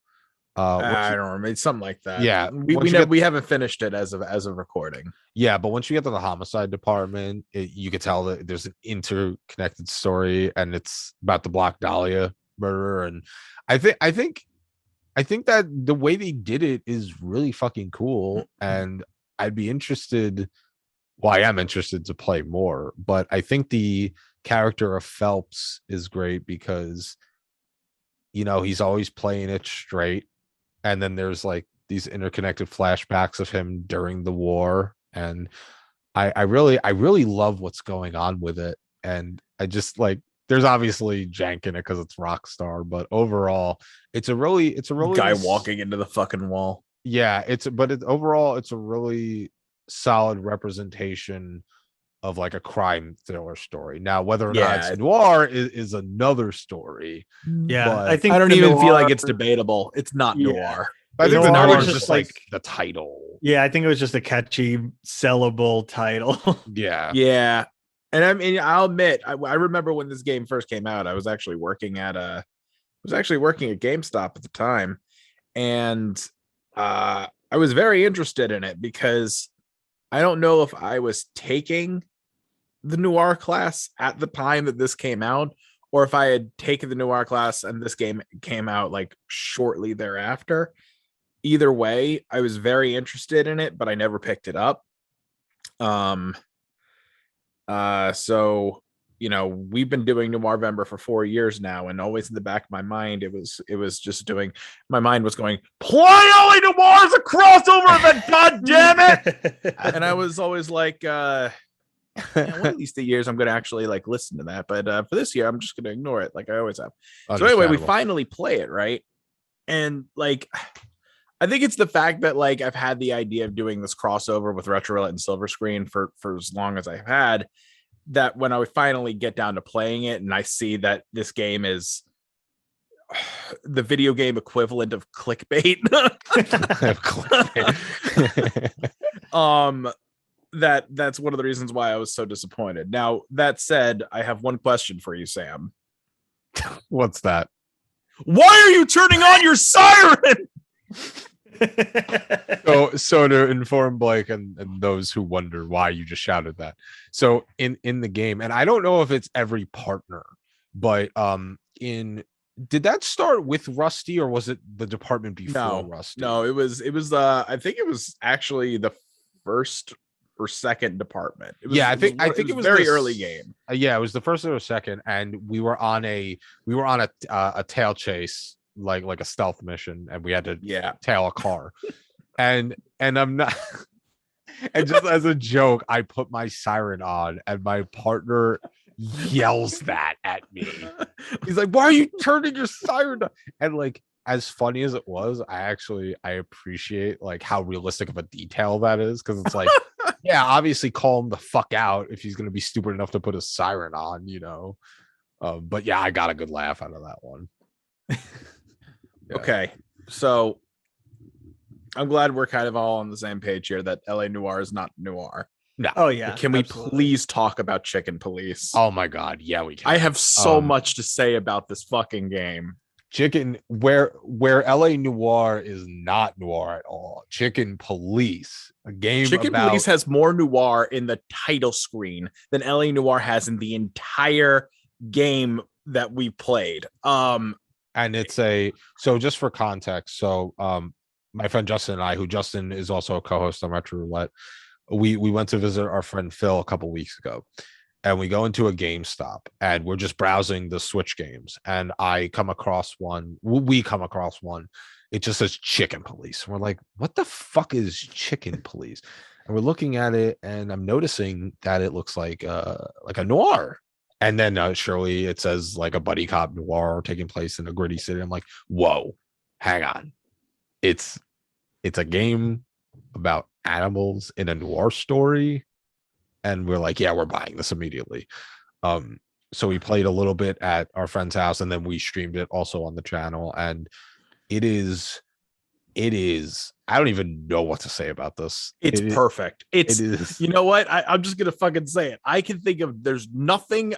I don't remember. It's something like that. Yeah, We haven't finished it as of recording. yeah, but once you get to the homicide department, you can tell that there's an interconnected story, and it's about the Black Dahlia murder. And I think that the way they did it is really fucking cool, and I'd be interested. Well, I am interested to play more, but I think the character of Phelps is great because, you know, he's always playing it straight, and then there's like these interconnected flashbacks of him during the war, and I really love what's going on with it. And I just like, there's obviously jank in it because it's Rockstar, but overall it's a really Guy walking into the fucking wall. Yeah, overall it's a really solid representation of like a crime thriller story. Now, whether or not it's noir is another story. Yeah, I think I don't even feel like it's debatable. It's not noir. I think the noir noir was is just just like the title. Yeah, I think it was just a catchy, sellable title. Yeah. And I mean, I'll admit, I remember when this game first came out, I was actually working at GameStop at the time, and I was very interested in it because I don't know if I was taking the noir class at the time that this came out, or if I had taken the noir class and this game came out like shortly thereafter. Either way, I was very interested in it, but I never picked it up. So, you know, we've been doing Noirvember for 4 years now, and always in the back of my mind, it was just doing, my mind was going, play LA Noir as a crossover event, god damn it. And I was always like, one of these 2 years I'm gonna actually like listen to that, but for this year I'm just gonna ignore it like I always have. So anyway, we finally play it, right? And like, I think it's the fact that like I've had the idea of doing this crossover with Retro Roulette and Silver Screen for as long as I've had, that when I would finally get down to playing it and I see that this game is the video game equivalent of clickbait, that's one of the reasons why I was so disappointed. Now, that said, I have one question for you, Sam. What's that? Why are you turning on your siren? So to inform Blake and those who wonder why you just shouted that. So in the game, and I don't know if it's every partner, but did that start with Rusty, or was it the department before Rusty? No, it was I think it was actually the first or second department. I think it was very early game. Yeah, it was the first or second, and we were on a tail chase, like a stealth mission, and we had to tail a car. and I'm not and just as a joke, I put my siren on, and my partner yells that at me. He's like, why are you turning your siren on? And like, as funny as it was, I appreciate like how realistic of a detail that is, because it's like, yeah, obviously call him the fuck out if he's gonna be stupid enough to put a siren on, you know. But yeah, I got a good laugh out of that one. Okay, so I'm glad we're kind of all on the same page here that LA Noir is not noir. No. Oh yeah. But can we please talk about Chicken Police? Oh my god, yeah, we can. I have so much to say about this fucking game. Chicken, where LA Noir is not noir at all. Chicken Police, a game Chicken Police has more noir in the title screen than LA Noir has in the entire game that we played. And it's so just for context, so my friend Justin and I, Justin is also a co-host on Retro Roulette, we went to visit our friend Phil a couple weeks ago, and we go into a GameStop and we're just browsing the Switch games, and we come across one. It just says Chicken Police. And we're like, what the fuck is Chicken Police? And we're looking at it, and I'm noticing that it looks like a noir. And then surely it says like a buddy cop noir taking place in a gritty city. I'm like, whoa, hang on. It's a game about animals in a noir story. And we're like, yeah, we're buying this immediately. So we played a little bit at our friend's house, and then we streamed it also on the channel. And it is It is. I don't even know what to say about this. It's perfect. It is. You know what? I'm just gonna fucking say it. I can think of there's nothing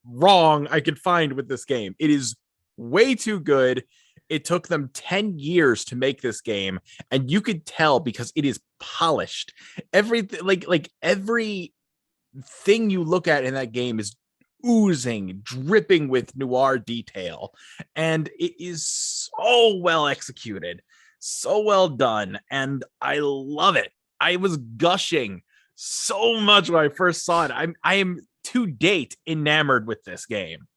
wrong I could find with this game. It is way too good. It took them 10 years to make this game, and you could tell because it is polished. Everything, like every thing you look at in that game is oozing, dripping with noir detail, and it is so well executed, so well done, and I love it. I was gushing so much when I first saw it. I am to date enamored with this game.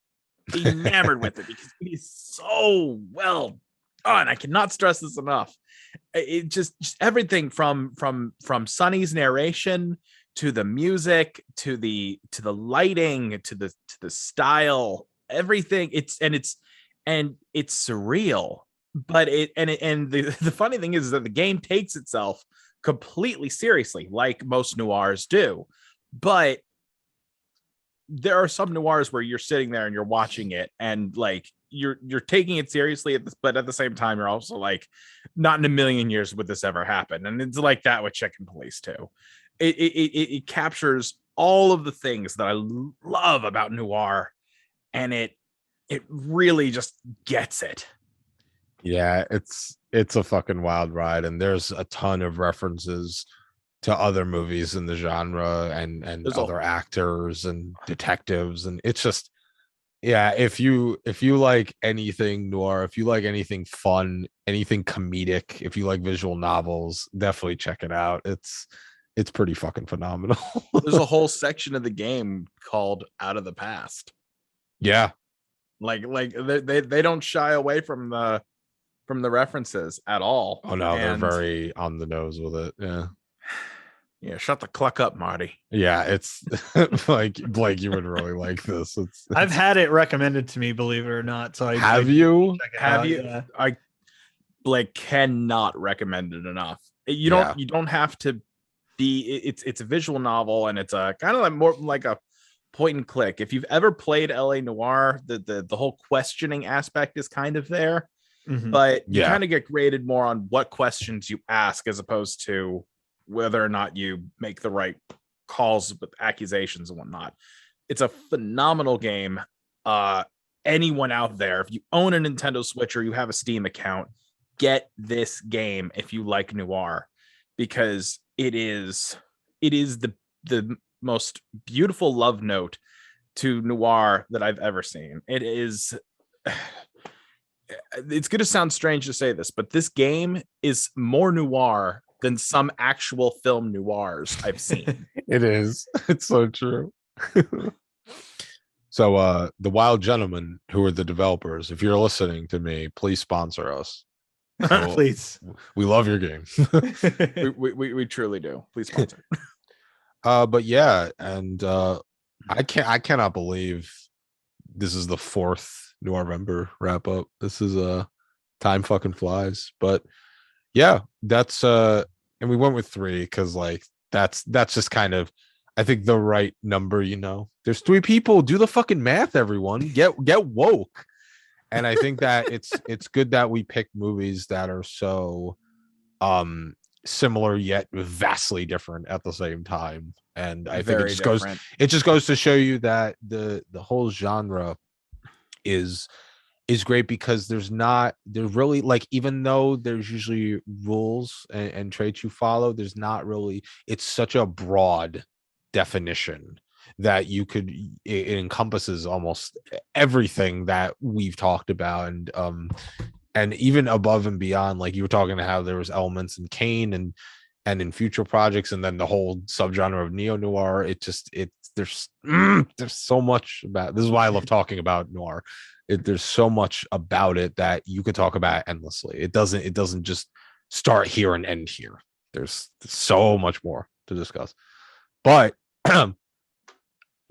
Enamored with it because it is so well done. I cannot stress this enough. It just everything from Sonny's narration to the music to the lighting to the style, everything. It's surreal, but the funny thing is that the game takes itself completely seriously, like most noirs do, but there are some noirs where you're sitting there and you're watching it and like you're taking it seriously but at the same time you're also like, not in a million years would this ever happen. And it's like that with Chicken Police too. It captures all of the things that I love about noir, and it really just gets it. Yeah, it's a fucking wild ride, and there's a ton of references to other movies in the genre and other actors and detectives, and it's just, yeah, if you like anything noir, if you like anything fun, anything comedic, if you like visual novels, definitely check it out. It's pretty fucking phenomenal. There's a whole section of the game called Out of the Past. Yeah, like they don't shy away from the references at all. Oh no, they're very on the nose with it. Yeah, shut the cluck up, Marty. Yeah, it's like Blake, you would really like this. It's I've had it recommended to me, believe it or not. So have you? Yeah. Blake cannot recommend it enough. You don't have to be. It's a visual novel, and it's a kind of like more like a point and click. If you've ever played LA Noire, the whole questioning aspect is kind of there, but you kind of get graded more on what questions you ask as opposed to whether or not you make the right calls with accusations and whatnot. It's a phenomenal game. Anyone out there, if you own a Nintendo Switch or you have a Steam account, get this game if you like noir, because it is the most beautiful love note to noir that I've ever seen. It is. It's going to sound strange to say this, but this game is more noir than some actual film noirs I've seen. It is. It's so true. So the Wild Gentlemen, who are the developers, if you're listening to me, please sponsor us. Please. We love your game. we truly do. Please sponsor. But yeah, and I cannot believe this is the 4th Noirvember wrap up. This is time fucking flies. But yeah, that's and we went with 3 because like that's just kind of, I think, the right number. You know, there's 3 people. Do the fucking math, everyone. Get woke. And I think that it's good that we pick movies that are so similar yet vastly different at the same time. And I think it just goes to show you that the whole genre is great, because there's really, like, even though there's usually rules and traits you follow, there's not really, it's such a broad definition that it encompasses almost everything that we've talked about, and even above and beyond. Like you were talking to how there was elements in Kane and in future projects, and then the whole subgenre of neo noir. There's so much about this. Is why I love talking about noir. There's so much about it that you could talk about endlessly. It doesn't just start here and end here. There's so much more to discuss. But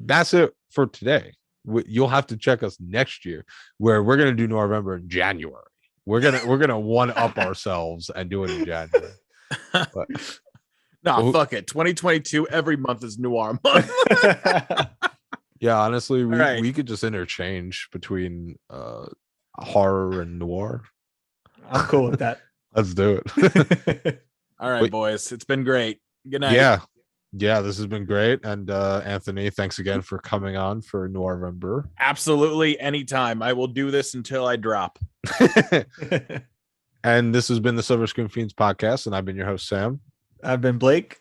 that's it for today. You'll have to check us next year, where we're gonna do Noirvember in January. We're gonna one up ourselves and do it in January. But, fuck it. 2022, every month is noir month. Yeah, honestly, we could just interchange between horror and noir. I'm cool with that. Let's do it. All right, Wait. boys. It's been great. Good night. Yeah, this has been great. And Anthony, thanks again for coming on for Noirvember. Absolutely, anytime. I will do this until I drop. And this has been the Silver Screen Fiends podcast, and I've been your host, Sam. I've been Blake.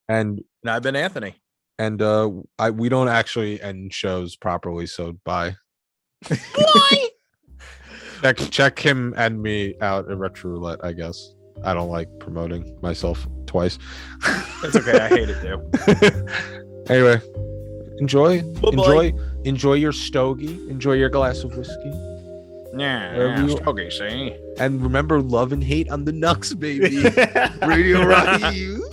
And I've been Anthony. And we don't actually end shows properly, so bye. check him and me out at Retro Roulette, I guess. I don't like promoting myself twice. It's okay. I hate it too. Anyway, enjoy Bye-bye. enjoy your stogie, enjoy your glass of whiskey, Yeah. Okay, see. and remember, love and hate on the Nux, baby. Radio Rock you.